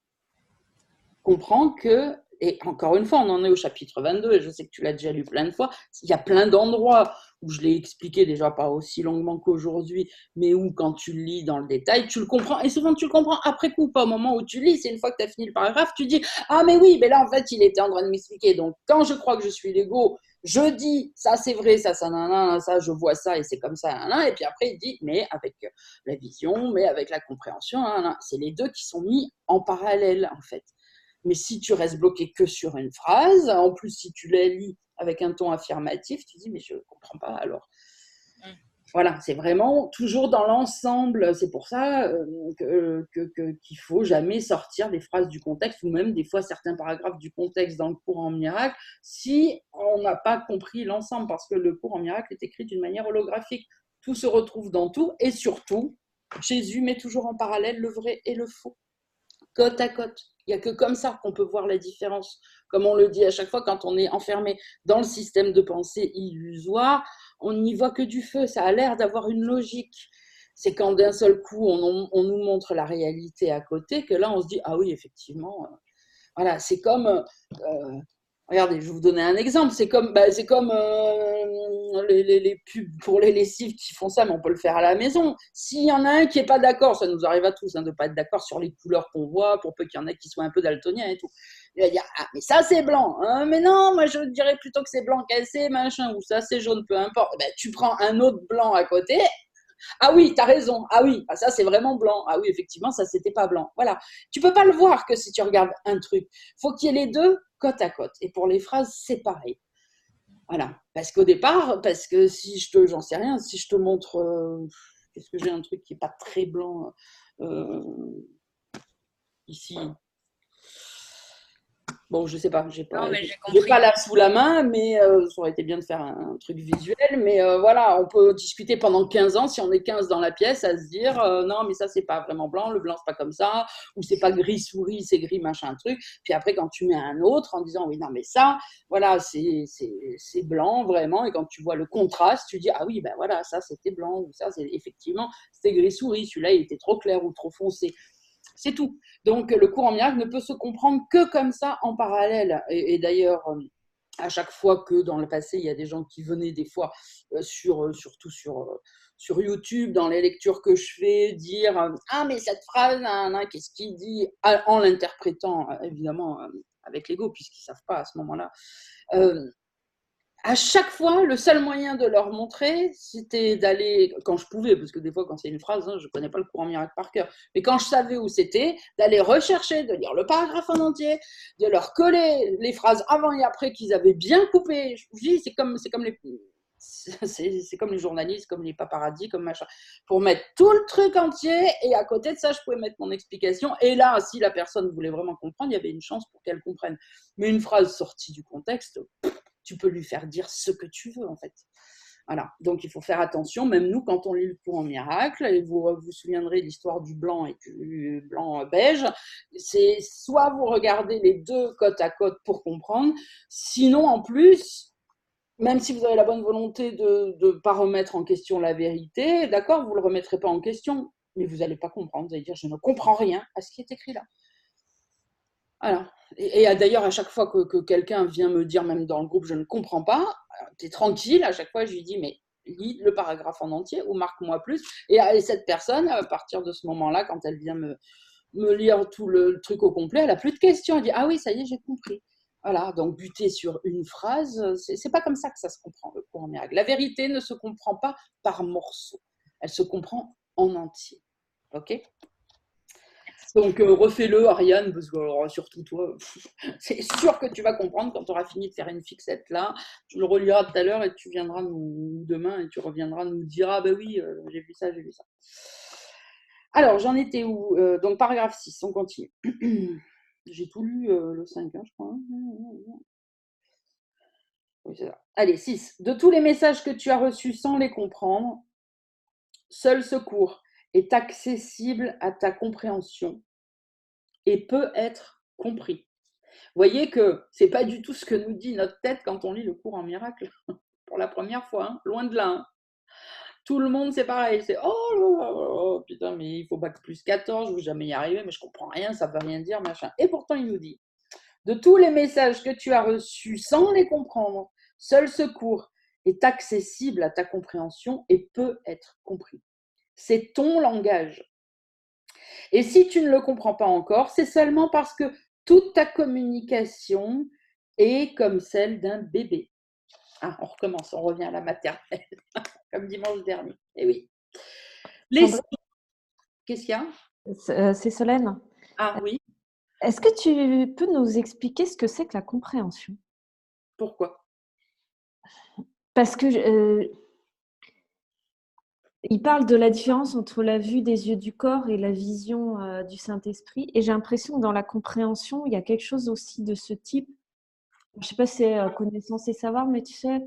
comprends que, et encore une fois, on en est au chapitre 22, et je sais que tu l'as déjà lu plein de fois, il y a plein d'endroits où je l'ai expliqué déjà pas aussi longuement qu'aujourd'hui, mais où quand tu le lis dans le détail, tu le comprends, et souvent tu le comprends après coup, pas au moment où tu lis, c'est une fois que tu as fini le paragraphe, tu dis « Ah mais oui, mais là en fait il était en train de m'expliquer, donc quand je crois que je suis l'ego, je dis ça c'est vrai, ça nanana, ça je vois ça et c'est comme ça, nanana, et puis après il dit mais avec la vision, mais avec la compréhension, nanana. C'est les deux qui sont mis en parallèle en fait. Mais si tu restes bloqué que sur une phrase, en plus si tu la lis avec un ton affirmatif, tu dis mais je ne comprends pas alors. Voilà, c'est vraiment toujours dans l'ensemble. C'est pour ça qu'il ne faut jamais sortir des phrases du contexte ou même des fois certains paragraphes du contexte dans le cours en miracle si on n'a pas compris l'ensemble, parce que le cours en miracle est écrit d'une manière holographique. Tout se retrouve dans tout et surtout, Jésus met toujours en parallèle le vrai et le faux, côte à côte. Il n'y a que comme ça qu'on peut voir la différence. Comme on le dit à chaque fois, quand on est enfermé dans le système de pensée illusoire, on n'y voit que du feu. Ça a l'air d'avoir une logique. C'est quand d'un seul coup, on nous montre la réalité à côté que là, on se dit, ah oui, effectivement, voilà, c'est comme, regardez, je vais vous donner un exemple, c'est comme les pubs pour les lessives qui font ça, mais on peut le faire à la maison. S'il y en a un qui n'est pas d'accord, ça nous arrive à tous hein, de ne pas être d'accord sur les couleurs qu'on voit, pour peu qu'il y en ait qui soient un peu daltoniens et tout. Il va dire, ah, mais ça c'est blanc, hein, mais non, moi je dirais plutôt que c'est blanc cassé, machin, ou ça c'est jaune, peu importe. Ben, tu prends un autre blanc à côté, ah oui, t'as raison. Ah oui, ah, ça c'est vraiment blanc. Ah oui, effectivement, ça c'était pas blanc. Voilà. Tu peux pas le voir que si tu regardes un truc. Faut qu'il y ait les deux côte à côte. Et pour les phrases, c'est pareil. Voilà. Parce qu'au départ, parce que si j'en sais rien, si je te montre, qu'est-ce que j'ai un truc qui est pas très blanc euh, ici. Bon, je sais pas, Non, mais j'ai j'ai pas compris. là sous la main, mais ça aurait été bien de faire un truc visuel. Mais voilà, on peut discuter pendant 15 ans, si on est 15 dans la pièce, à se dire non, mais ça, c'est pas vraiment blanc, le blanc, c'est pas comme ça, ou c'est pas gris souris, c'est gris machin truc. Puis après, quand tu mets un autre en disant oui, non, mais ça, voilà, c'est blanc vraiment. Et quand tu vois le contraste, tu dis ah oui, ben voilà, ça, c'était blanc, ou ça, c'est effectivement, c'était gris souris, celui-là, il était trop clair ou trop foncé. C'est tout. Donc, le cours en miracle ne peut se comprendre que comme ça en parallèle. Et d'ailleurs, à chaque fois que dans le passé, il y a des gens qui venaient des fois, surtout sur YouTube, dans les lectures que je fais, dire ah, mais cette phrase, qu'est-ce qu'il dit en l'interprétant, évidemment, avec l'ego, puisqu'ils ne savent pas à ce moment-là. À chaque fois, le seul moyen de leur montrer, c'était d'aller, quand je pouvais, parce que des fois, quand c'est une phrase, hein, je ne connais pas le courant miracle par cœur, mais quand je savais où c'était, d'aller rechercher, de lire le paragraphe en entier, de leur coller les phrases avant et après qu'ils avaient bien coupé. Je vous dis, c'est comme les journalistes, comme les paparazzis, comme machin, pour mettre tout le truc entier, et à côté de ça, je pouvais mettre mon explication, et là, si la personne voulait vraiment comprendre, il y avait une chance pour qu'elle comprenne. Mais une phrase sortie du contexte, tu peux lui faire dire ce que tu veux, en fait. Voilà. Donc, il faut faire attention, même nous, quand on lit le cours en miracle, et vous vous souviendrez de l'histoire du blanc et du blanc beige, c'est soit vous regardez les deux côte à côte pour comprendre, sinon, en plus, même si vous avez la bonne volonté de ne pas remettre en question la vérité, d'accord, vous ne le remettrez pas en question, mais vous n'allez pas comprendre. Vous allez dire, je ne comprends rien à ce qui est écrit là. Voilà. Et d'ailleurs, à chaque fois que quelqu'un vient me dire, même dans le groupe, je ne comprends pas, tu es tranquille, à chaque fois, je lui dis, mais lis le paragraphe en entier ou marque-moi plus. Et cette personne, à partir de ce moment-là, quand elle vient me lire tout le truc au complet, elle n'a plus de questions. Elle dit, ah oui, ça y est, j'ai compris. Voilà, donc buter sur une phrase, c'est pas comme ça que ça se comprend, le cours en miracle. La vérité ne se comprend pas par morceaux, elle se comprend en entier. Ok ? Donc, refais-le, Ariane, parce que alors, surtout toi, c'est sûr que tu vas comprendre quand tu auras fini de faire une fixette là. Tu le reliras tout à l'heure et tu viendras demain et tu reviendras nous dire ah ben oui, j'ai vu ça, j'ai vu ça. Alors, j'en étais où donc, paragraphe 6, on continue. J'ai tout lu le 5, hein, je crois. Oui, c'est ça. Allez, 6. De tous les messages que tu as reçus sans les comprendre, seul ce cours est accessible à ta compréhension et peut être compris. Vous voyez que c'est pas du tout ce que nous dit notre tête quand on lit le cours en miracle pour la première fois, hein, loin de là. Hein. Tout le monde, c'est pareil, c'est oh putain, mais il faut bac plus 14, je vais jamais y arriver, mais je comprends rien, ça veut rien dire, machin. Et pourtant, il nous dit de tous les messages que tu as reçus sans les comprendre, seul ce cours est accessible à ta compréhension et peut être compris. C'est ton langage. Et si tu ne le comprends pas encore, c'est seulement parce que toute ta communication est comme celle d'un bébé. Ah, on recommence, on revient à la maternelle, comme dimanche dernier. Eh oui. Sandrine, Qu'est-ce qu'il y a? c'est Solène. Ah oui, Est-ce que tu peux nous expliquer ce que c'est que la compréhension? pourquoi? Parce que il parle de la différence entre la vue des yeux du corps et la vision du Saint-Esprit. Et j'ai l'impression que dans la compréhension, il y a quelque chose aussi de ce type. Je ne sais pas si c'est connaissance et savoir, mais tu sais,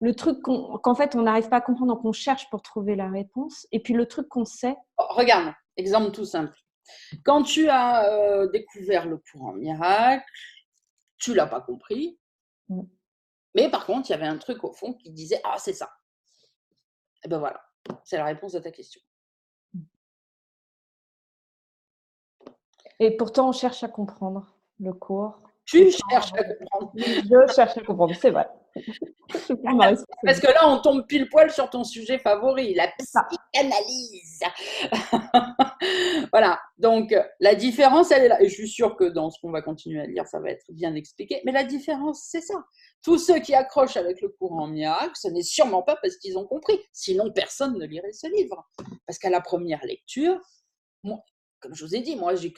le truc qu'en fait, on n'arrive pas à comprendre, donc on cherche pour trouver la réponse. Et puis le truc qu'on sait. Oh, regarde, exemple tout simple. Quand tu as découvert le courant miracle, tu ne l'as pas compris, mais par contre, il y avait un truc au fond qui disait « Ah, c'est ça ». Et ben voilà, c'est la réponse à ta question. Et pourtant, on cherche à comprendre le cours. Tu cherches à comprendre. Je cherche à comprendre, c'est vrai. Je prends ma Parce responsabilité. que là, on tombe pile poil sur ton sujet favori, la C'est ça. psychanalyse. Voilà, donc la différence, elle est là. Et je suis sûre que dans ce qu'on va continuer à lire, ça va être bien expliqué. Mais la différence, c'est ça. Tous ceux qui accrochent avec le courant miracle, ce n'est sûrement pas parce qu'ils ont compris. Sinon, personne ne lirait ce livre. Parce qu'à la première lecture, moi, comme je vous ai dit, moi, j'ai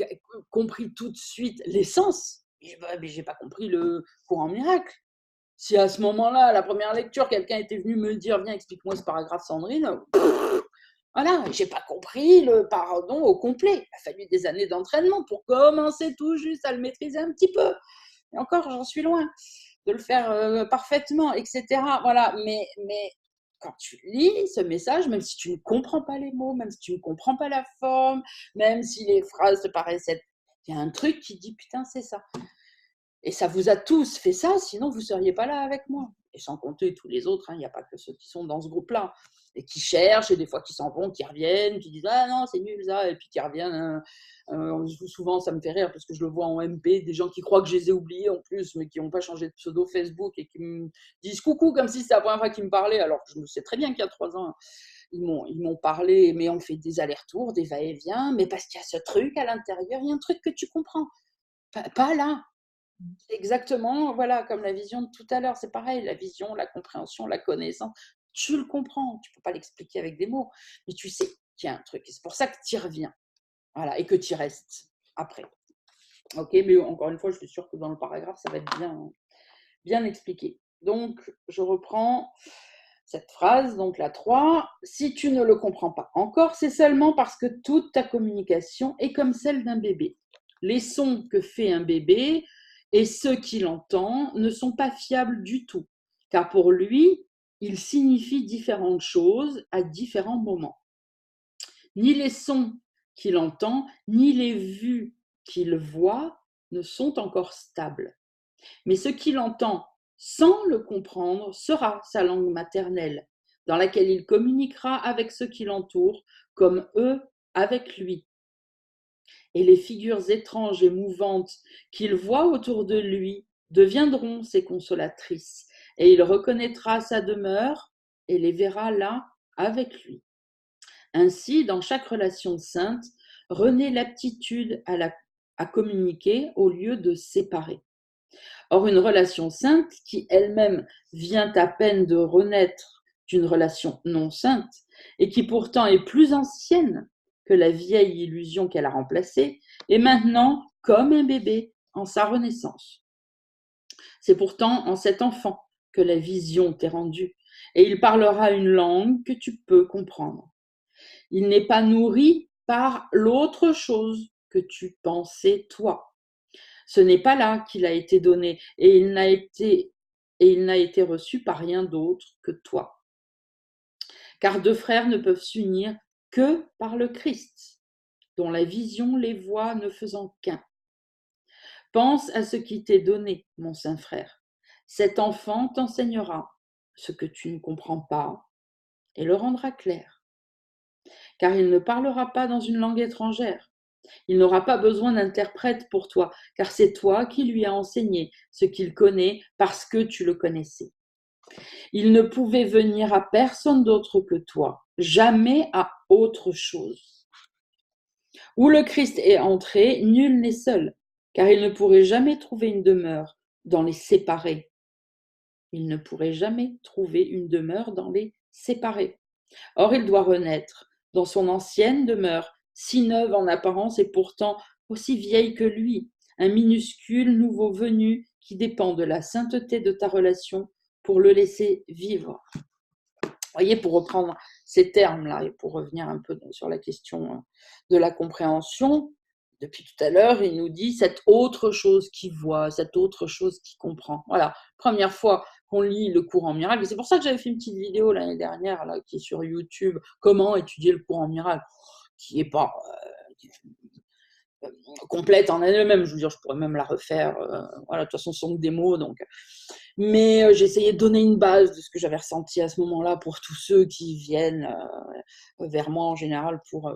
compris tout de suite l'essence. Mais j'ai pas compris le courant miracle. Si à ce moment-là, à la première lecture, quelqu'un était venu me dire, viens, explique-moi ce paragraphe, Sandrine, voilà, j'ai pas compris le pardon au complet. Il a fallu des années d'entraînement pour commencer tout juste à le maîtriser un petit peu. Et encore, j'en suis loin de le faire parfaitement, etc. Voilà, mais quand tu lis ce message, même si tu ne comprends pas les mots, même si tu ne comprends pas la forme, même si les phrases te paraissent être... Il y a un truc qui dit, putain, c'est ça. Et ça vous a tous fait ça, sinon vous ne seriez pas là avec moi. Et sans compter tous les autres, il n'y a pas que ceux qui sont dans ce groupe-là. Et qui cherchent, et des fois qui s'en vont, qui reviennent, qui disent « Ah non, c'est nul ça », et puis qui reviennent. Souvent, ça me fait rire, parce que je le vois en MP, des gens qui croient que je les ai oubliés en plus, mais qui n'ont pas changé de pseudo Facebook, et qui me disent « Coucou », comme si c'était la première fois qu'ils me parlaient, alors que je sais très bien qu'il y a 3 ans, ils m'ont parlé, mais on fait des allers-retours, des va-et-vient, mais parce qu'il y a ce truc à l'intérieur, il y a un truc que tu comprends. Pas là. C'est exactement, voilà, comme la vision de tout à l'heure, c'est pareil, la vision, la compréhension, la connaissance, tu le comprends, tu ne peux pas l'expliquer avec des mots, mais tu sais qu'il y a un truc, et c'est pour ça que tu y reviens, voilà, et que tu y restes après. Ok, mais encore une fois, je suis sûre que dans le paragraphe, ça va être bien expliqué. Donc, je reprends cette phrase, donc la 3, si tu ne le comprends pas encore, c'est seulement parce que toute ta communication est comme celle d'un bébé. Les sons que fait un bébé et ceux qu'il entend ne sont pas fiables du tout, car pour lui, ils signifient différentes choses à différents moments. Ni les sons qu'il entend, ni les vues qu'il voit ne sont encore stables. Mais ce qu'il entend sans le comprendre sera sa langue maternelle, dans laquelle il communiquera avec ceux qui l'entourent, comme eux avec lui. Et les figures étranges et mouvantes qu'il voit autour de lui deviendront ses consolatrices, et il reconnaîtra sa demeure et les verra là avec lui. Ainsi, dans chaque relation sainte, renaît l'aptitude à communiquer au lieu de séparer. Or, une relation sainte, qui elle-même vient à peine de renaître d'une relation non sainte, et qui pourtant est plus ancienne que la vieille illusion qu'elle a remplacée, est maintenant comme un bébé en sa renaissance. C'est pourtant en cet enfant que la vision t'est rendue, et il parlera une langue que tu peux comprendre. Il n'est pas nourri par l'autre chose que tu pensais toi. Ce n'est pas là qu'il a été donné, et il n'a été reçu par rien d'autre que toi. Car 2 frères ne peuvent s'unir que par le Christ, dont la vision les voit ne faisant qu'un. Pense à ce qui t'est donné, mon saint frère. Cet enfant t'enseignera ce que tu ne comprends pas et le rendra clair. Car il ne parlera pas dans une langue étrangère. Il n'aura pas besoin d'interprète pour toi, car c'est toi qui lui as enseigné ce qu'il connaît parce que tu le connaissais. Il ne pouvait venir à personne d'autre que toi, jamais à autre chose. Où le Christ est entré, nul n'est seul, car il ne pourrait jamais trouver une demeure dans les séparés. Il ne pourrait jamais trouver une demeure dans les séparés. Or, il doit renaître dans son ancienne demeure, si neuve en apparence et pourtant aussi vieille que lui, un minuscule nouveau venu qui dépend de la sainteté de ta relation pour le laisser vivre. Vous voyez, pour reprendre ces termes-là et pour revenir un peu sur la question de la compréhension, depuis tout à l'heure, il nous dit cette autre chose qui voit, cette autre chose qui comprend. Voilà, première fois qu'on lit le courant miracle. Et c'est pour ça que j'avais fait une petite vidéo l'année dernière là, qui est sur YouTube, comment étudier le courant miracle, qui n'est pas complète en elle-même. Je veux dire, je pourrais même la refaire. Voilà, de toute façon, ce sont que des mots. Donc. Mais j'ai essayé de donner une base de ce que j'avais ressenti à ce moment-là pour tous ceux qui viennent vers moi en général pour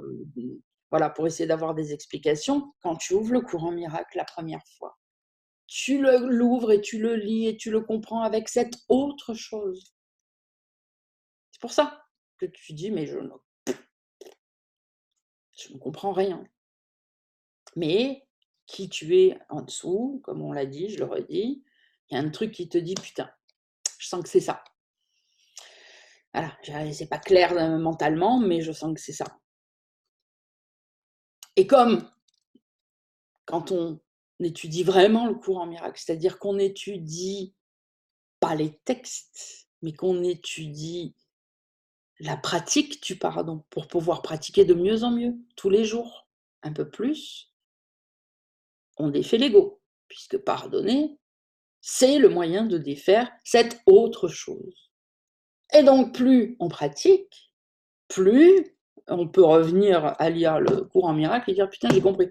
voilà, pour essayer d'avoir des explications, quand tu ouvres le courant miracle la première fois, tu l'ouvres et tu le lis et tu le comprends avec cette autre chose. C'est pour ça que tu dis: «Mais je ne comprends rien». Mais qui tu es en dessous, comme on l'a dit, je le redis, il y a un truc qui te dit: «Putain, je sens que c'est ça». Voilà, c'est pas clair, mentalement, mais je sens que c'est ça. Et comme quand on étudie vraiment le courant miracle, c'est-à-dire qu'on étudie pas les textes, mais qu'on étudie la pratique du pardon pour pouvoir pratiquer de mieux en mieux, tous les jours, un peu plus, on défait l'ego, puisque pardonner, c'est le moyen de défaire cette autre chose. Et donc plus on pratique, plus on peut revenir à lire le courant miracle et dire: «Putain, j'ai compris».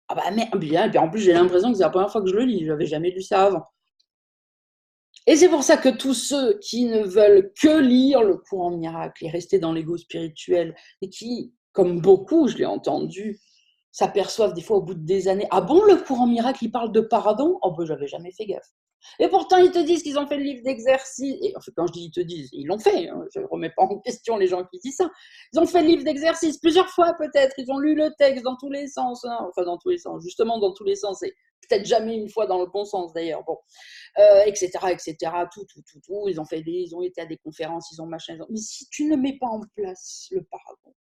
Ah bah merde, bien, et puis en plus j'ai l'impression que c'est la première fois que je le lis, j'avais jamais lu ça avant. Et c'est pour ça que tous ceux qui ne veulent que lire le courant miracle et rester dans l'ego spirituel, et qui, comme beaucoup, je l'ai entendu, s'aperçoivent des fois au bout de des années: «Ah bon, le courant miracle, il parle de pardon? Oh ben j'avais jamais fait gaffe». Et pourtant, ils te disent qu'ils ont fait le livre d'exercices. Et en fait, quand je dis ils te disent, ils l'ont fait. Hein, je ne remets pas en question les gens qui disent ça. Ils ont fait le livre d'exercices plusieurs fois, peut-être. Ils ont lu le texte dans tous les sens. Hein. Enfin, dans tous les sens. Justement, dans tous les sens. Et peut-être jamais une fois dans le bon sens, d'ailleurs. Bon. Etc., etc. Tout. Ils ont été à des conférences, ils ont machin. Mais si tu ne mets pas en place le pardon,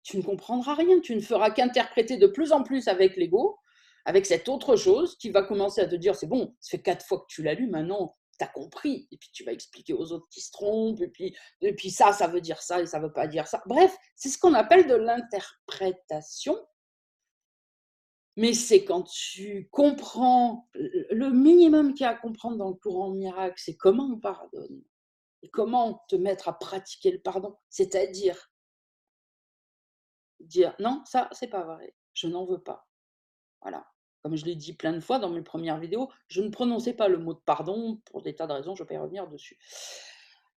tu ne comprendras rien. Tu ne feras qu'interpréter de plus en plus avec l'ego, avec cette autre chose qui va commencer à te dire: c'est bon, ça fait 4 fois que tu l'as lu, maintenant tu as compris. Et puis tu vas expliquer aux autres qui se trompent, et puis ça veut dire ça et ça veut pas dire ça. Bref, c'est ce qu'on appelle de l'interprétation. Mais c'est quand tu comprends, le minimum qu'il y a à comprendre dans le courant miracle, c'est comment on pardonne et comment te mettre à pratiquer le pardon. C'est-à-dire dire: «Non, ça, c'est pas vrai, je n'en veux pas». Voilà. Comme je l'ai dit plein de fois dans mes premières vidéos, je ne prononçais pas le mot de pardon pour des tas de raisons, je ne vais pas y revenir dessus.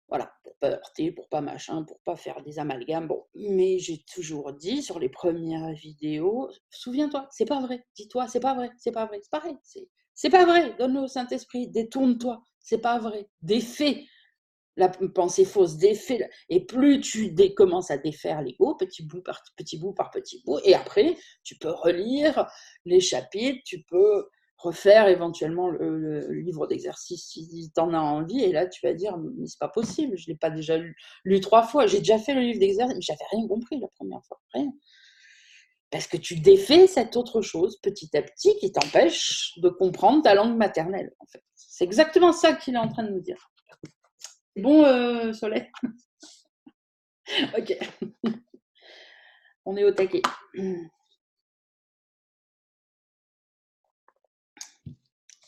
Voilà, pour pas heurter, pour pas machin, pour pas faire des amalgames, bon. Mais j'ai toujours dit sur les premières vidéos: «Souviens-toi, c'est pas vrai. Dis-toi, c'est pas vrai, c'est pas vrai, c'est pareil, c'est pas vrai, donne-le au Saint-Esprit, détourne-toi, c'est pas vrai, défais la pensée fausse, défais et plus tu commences à défaire l'ego, petit bout par petit bout par petit bout, et après, tu peux relire les chapitres, tu peux refaire éventuellement le livre d'exercice si tu en as envie, et là, tu vas dire: «Mais c'est pas possible, je l'ai pas déjà lu 3 fois, j'ai déjà fait le livre d'exercice, mais j'avais rien compris la première fois, rien». Parce que tu défais cette autre chose petit à petit qui t'empêche de comprendre ta langue maternelle, en fait. C'est exactement ça qu'il est en train de nous dire. C'est bon, Soleil? OK. On est au taquet.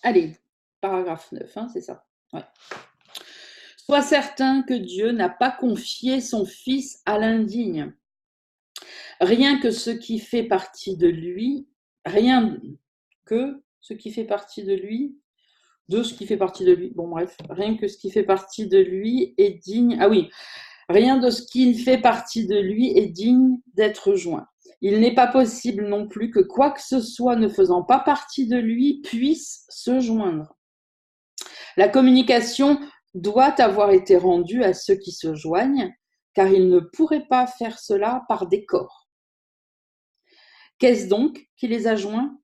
Allez, paragraphe 9, hein, c'est ça? Ouais. Sois certain que Dieu n'a pas confié son Fils à l'indigne. Rien que ce qui fait partie de lui, rien que ce qui fait partie de lui, de ce qui fait partie de lui, bon bref, rien que ce qui fait partie de lui est digne. Ah oui, rien de ce qui fait partie de lui est digne d'être joint. Il n'est pas possible non plus que quoi que ce soit ne faisant pas partie de lui puisse se joindre. La communication doit avoir été rendue à ceux qui se joignent, car ils ne pourraient pas faire cela par des corps. Qu'est-ce donc qui les a joints?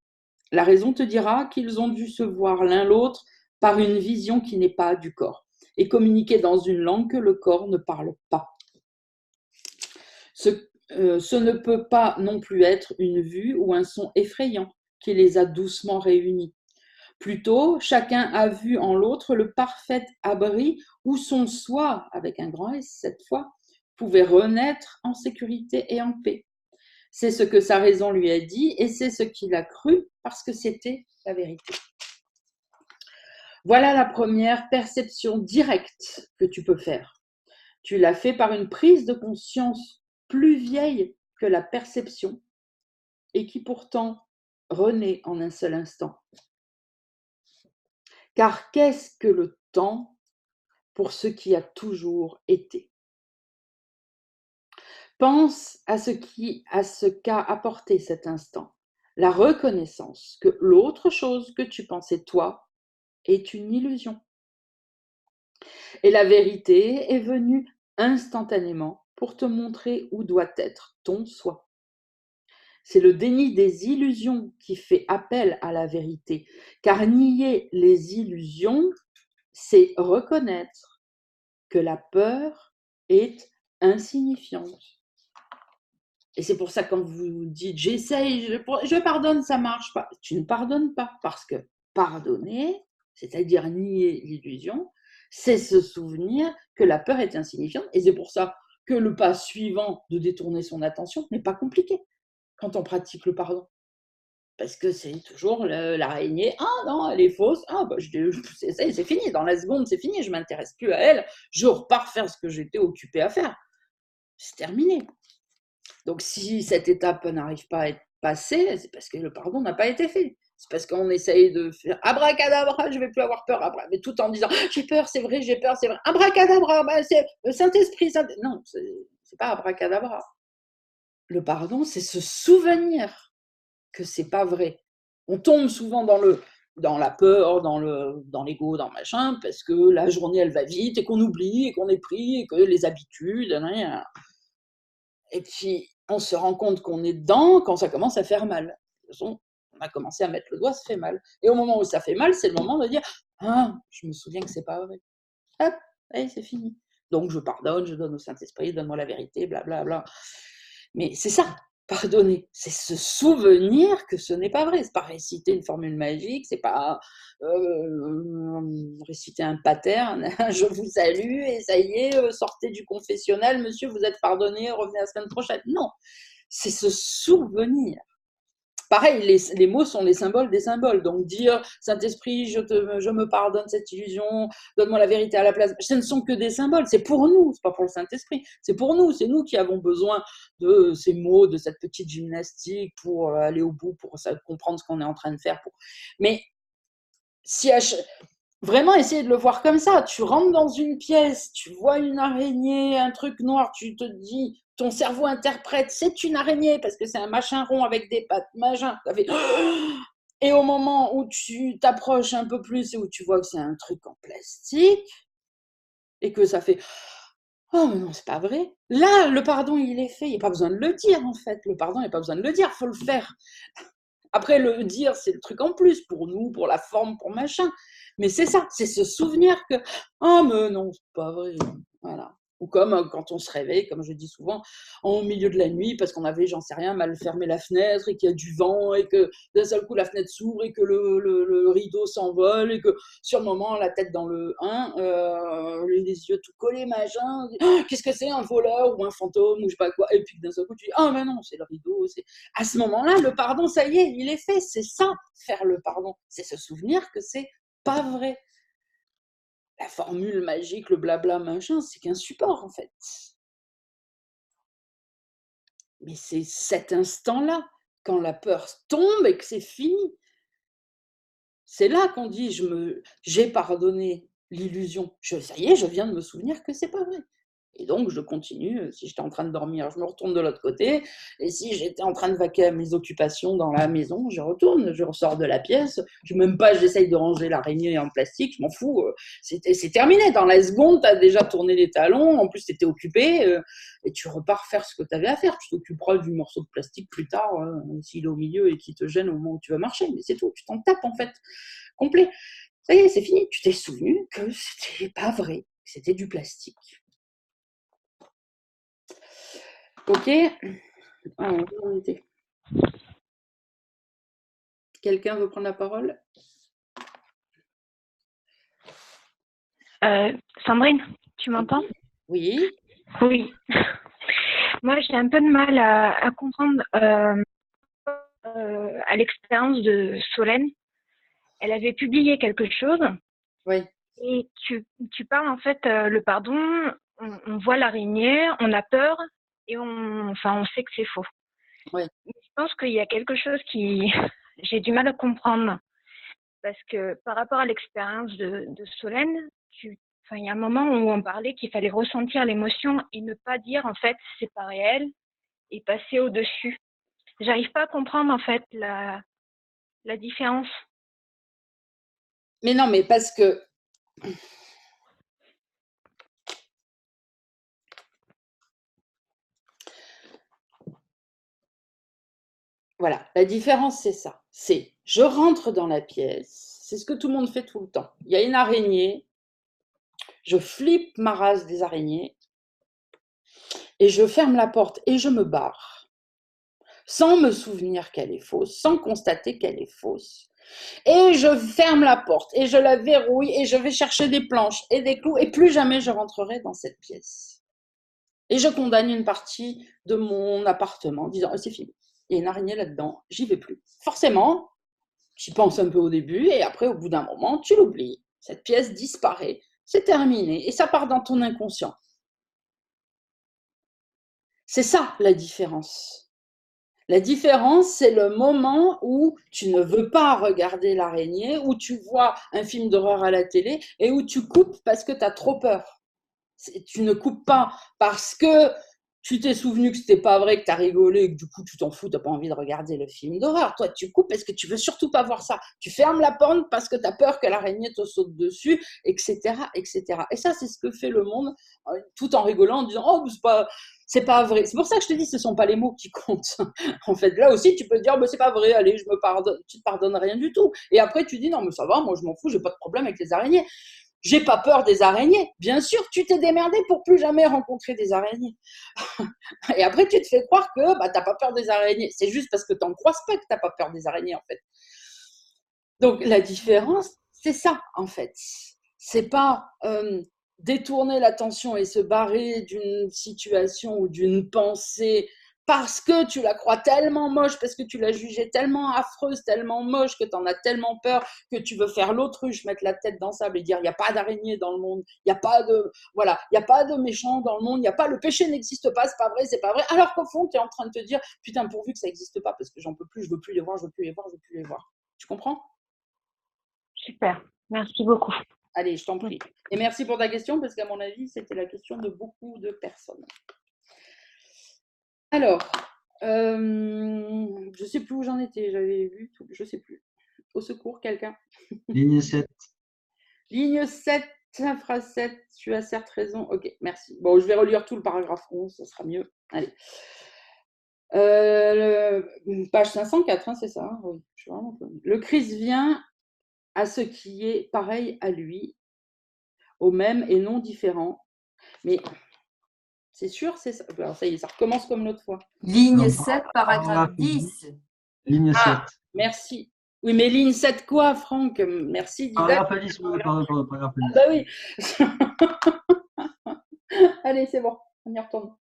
La raison te dira qu'ils ont dû se voir l'un l'autre par une vision qui n'est pas du corps, et communiquer dans une langue que le corps ne parle pas. Ce ne peut pas non plus être une vue ou un son effrayant qui les a doucement réunis. Plutôt, chacun a vu en l'autre le parfait abri où son soi, avec un grand S cette fois, pouvait renaître en sécurité et en paix. C'est ce que sa raison lui a dit et c'est ce qu'il a cru parce que c'était la vérité. Voilà la première perception directe que tu peux faire. Tu l'as fait par une prise de conscience plus vieille que la perception et qui pourtant renaît en un seul instant. Car qu'est-ce que le temps pour ce qui a toujours été? Pense à ce qu'a apporté cet instant. La reconnaissance que l'autre chose que tu pensais toi est une illusion. Et la vérité est venue instantanément pour te montrer où doit être ton soi. C'est le déni des illusions qui fait appel à la vérité, car nier les illusions, c'est reconnaître que la peur est insignifiante. Et c'est pour ça que quand vous dites j'essaye, je pardonne, ça marche pas. Tu ne pardonnes pas parce que pardonner, c'est-à-dire nier l'illusion, c'est se souvenir que la peur est insignifiante. Et c'est pour ça que le pas suivant de détourner son attention n'est pas compliqué quand on pratique le pardon. Parce que c'est toujours l'araignée. Ah non, elle est fausse. Ah bah c'est fini. Dans la seconde, c'est fini. Je m'intéresse plus à elle. Je repars faire ce que j'étais occupée à faire. C'est terminé. Donc, si cette étape n'arrive pas à être passée, c'est parce que le pardon n'a pas été fait. C'est parce qu'on essaye de faire abracadabra, je ne vais plus avoir peur, mais tout en disant j'ai peur, c'est vrai, abracadabra, c'est le Saint-Esprit. Non, c'est pas abracadabra. Le pardon, c'est se souvenir que c'est pas vrai. On tombe souvent dans la peur, dans l'ego, dans machin, parce que la journée elle va vite et qu'on oublie et qu'on est pris et que les habitudes, rien. Et puis, on se rend compte qu'on est dedans quand ça commence à faire mal. De toute façon, on a commencé à mettre le doigt, ça fait mal. Et au moment où ça fait mal, c'est le moment de dire ah, je me souviens que c'est pas vrai. Hop, allez, c'est fini. Donc, je pardonne, je donne au Saint-Esprit, donne-moi la vérité, blablabla. Mais c'est ça, pardonner. C'est se souvenir que ce n'est pas vrai. C'est pas réciter une formule magique, c'est pas réciter un pattern. Je vous salue et ça y est, sortez du confessionnal, monsieur, vous êtes pardonné, revenez la semaine prochaine. Non, c'est se souvenir. Pareil, les mots sont les symboles des symboles. Donc dire Saint-Esprit, je me pardonne cette illusion, donne-moi la vérité à la place. Ce ne sont que des symboles. C'est pour nous, c'est pas pour le Saint-Esprit. C'est pour nous. C'est nous qui avons besoin de ces mots, de cette petite gymnastique pour aller au bout, pour comprendre ce qu'on est en train de faire. Mais si vraiment essayer de le voir comme ça, tu rentres dans une pièce, tu vois une araignée, un truc noir, tu te dis, ton cerveau interprète, c'est une araignée parce que c'est un machin rond avec des pattes, machin. Et au moment où tu t'approches un peu plus et où tu vois que c'est un truc en plastique et que ça fait oh mais non, c'est pas vrai. Là, le pardon, il est fait. Il n'y a pas besoin de le dire en fait. Le pardon, il n'y a pas besoin de le dire, il faut le faire. Après, le dire, c'est le truc en plus pour nous, pour la forme, pour machin. Mais c'est ça, c'est se souvenir que oh mais non, c'est pas vrai. Voilà. Ou comme quand on se réveille, comme je dis souvent, au milieu de la nuit, parce qu'on avait, j'en sais rien, mal fermé la fenêtre et qu'il y a du vent et que d'un seul coup la fenêtre s'ouvre et que le rideau s'envole et que sur le moment, la tête dans le 1, les yeux tout collés, machin. Oh, qu'est-ce que c'est, un voleur ou un fantôme ou je sais pas quoi. Et puis d'un seul coup, tu dis oh mais non, c'est le rideau. À ce moment-là, le pardon, ça y est, il est fait. C'est ça, faire le pardon. C'est se souvenir que c'est pas vrai. La formule magique, le blabla, machin, c'est qu'un support, en fait. Mais c'est cet instant-là, quand la peur tombe et que c'est fini. C'est là qu'on dit j'ai pardonné l'illusion. Ça y est, je viens de me souvenir que c'est pas vrai. Et donc, je continue. Si j'étais en train de dormir, je me retourne de l'autre côté. Et si j'étais en train de vaquer à mes occupations dans la maison, je retourne, je ressors de la pièce. J'essaye de ranger l'araignée en plastique, je m'en fous. C'est terminé. Dans la seconde, tu as déjà tourné les talons. En plus, tu étais occupé. Et tu repars faire ce que tu avais à faire. Tu t'occuperas du morceau de plastique plus tard, s'il est au milieu et qui te gêne au moment où tu vas marcher. Mais c'est tout. Tu t'en tapes, en fait. Complet. Ça y est, c'est fini. Tu t'es souvenu que c'était pas vrai. Que c'était du plastique. Ok. Quelqu'un veut prendre la parole? Sandrine, tu m'entends? Oui. Oui. Moi, j'ai un peu de mal à comprendre à l'expérience de Solène. Elle avait publié quelque chose. Oui. Et tu parles en fait le pardon. On voit l'araignée, on a peur et on sait que c'est faux. Oui. Mais je pense qu'il y a quelque chose qui j'ai du mal à comprendre parce que par rapport à l'expérience de Solène, Enfin, il y a un moment où on parlait qu'il fallait ressentir l'émotion et ne pas dire en fait c'est pas réel et passer au-dessus. J'arrive pas à comprendre en fait la différence. Mais non, mais parce que voilà, la différence, c'est ça. C'est je rentre dans la pièce, c'est ce que tout le monde fait tout le temps. Il y a une araignée, je flippe ma race des araignées et je ferme la porte et je me barre, sans me souvenir qu'elle est fausse, sans constater qu'elle est fausse. Et je ferme la porte et je la verrouille et je vais chercher des planches et des clous et plus jamais je rentrerai dans cette pièce. Et je condamne une partie de mon appartement en disant oh, c'est fini, il y a une araignée là-dedans, j'y vais plus. Forcément, tu y penses un peu au début et après, au bout d'un moment, tu l'oublies. Cette pièce disparaît, c'est terminé et ça part dans ton inconscient. C'est ça la différence. La différence, c'est le moment où tu ne veux pas regarder l'araignée, où tu vois un film d'horreur à la télé et où tu coupes parce que tu as trop peur. Tu ne coupes pas parce que tu t'es souvenu que c'était pas vrai, que tu as rigolé et que du coup tu t'en fous, tu n'as pas envie de regarder le film d'horreur. Toi, tu coupes parce que tu veux surtout pas voir ça. Tu fermes la porte parce que tu as peur que l'araignée te saute dessus, etc., etc. Et ça, c'est ce que fait le monde, tout en rigolant, en disant « Oh, c'est pas vrai ». C'est pour ça que je te dis, ce sont pas les mots qui comptent. En fait, là aussi, tu peux dire bah, « C'est pas vrai, allez, je me pardonne ». Tu te pardonnes rien du tout. Et après, tu dis « Non, mais ça va, moi je m'en fous, j'ai pas de problème avec les araignées ». J'ai pas peur des araignées. Bien sûr, tu t'es démerdé pour plus jamais rencontrer des araignées. Et après, tu te fais croire que bah, tu n'as pas peur des araignées. C'est juste parce que tu n'en croises pas que tu n'as pas peur des araignées, en fait. Donc, la différence, c'est ça, en fait. C'est pas détourner l'attention et se barrer d'une situation ou d'une pensée parce que tu la crois tellement moche, parce que tu l'as jugée tellement affreuse, tellement moche, que tu en as tellement peur, que tu veux faire l'autruche, mettre la tête dans le sable et dire il n'y a pas d'araignée dans le monde, il n'y a pas de voilà, il n'y a pas de méchant dans le monde, il n'y a pas le péché n'existe pas, c'est pas vrai. Alors qu'au fond, tu es en train de te dire putain pourvu que ça n'existe pas parce que j'en peux plus, je veux plus les voir, je veux plus les voir, je veux plus les voir. Tu comprends? Super, merci beaucoup. Allez, je t'en prie. Et merci pour ta question parce qu'à mon avis, c'était la question de beaucoup de personnes. Alors, je ne sais plus où j'en étais, j'avais vu tout, je ne sais plus. Au secours, quelqu'un. Ligne 7. Ligne 7, phrase 7, tu as certes raison. Ok, merci. Bon, je vais relire tout le paragraphe 11, ça sera mieux. Allez. Page 504, hein, c'est ça hein, oui, je suis vraiment le Christ vient à ce qui est pareil à lui, au même et non différent. Mais c'est sûr, c'est ça. Alors, ça y est, ça recommence comme l'autre fois. Ligne 7, paragraphe 10. Ligne 7. Merci. Oui, mais ligne 7 quoi, Franck? Merci, Didac. Paragraphe 10, paragraphe 10. Ah bah oui. Allez, c'est bon, on y retourne.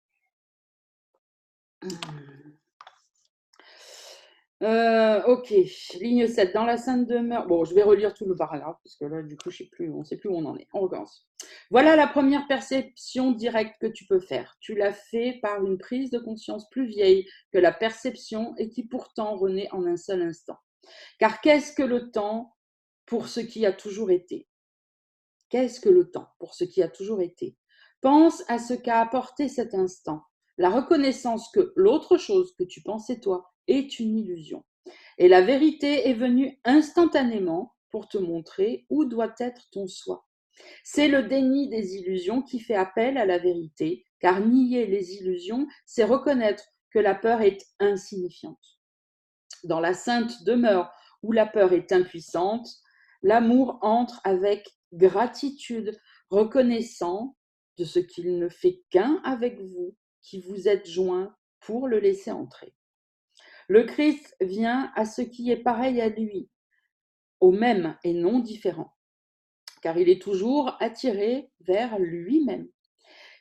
Ok, ligne 7. Dans la sainte demeure. Bon, je vais relire tout le paragraphe, parce que là, du coup, on ne sait plus où on en est. On recommence. Voilà la première perception directe que tu peux faire. Tu l'as fait par une prise de conscience plus vieille que la perception et qui pourtant renaît en un seul instant. Car qu'est-ce que le temps pour ce qui a toujours été? Qu'est-ce que le temps pour ce qui a toujours été? Pense à ce qu'a apporté cet instant. La reconnaissance que l'autre chose que tu pensais toi est une illusion. Et la vérité est venue instantanément pour te montrer où doit être ton soi. C'est le déni des illusions qui fait appel à la vérité, car nier les illusions, c'est reconnaître que la peur est insignifiante. Dans la sainte demeure où la peur est impuissante, l'amour entre avec gratitude, reconnaissant de ce qu'il ne fait qu'un avec vous, qui vous êtes joints pour le laisser entrer. Le Christ vient à ce qui est pareil à lui, au même et non différent, car il est toujours attiré vers lui-même.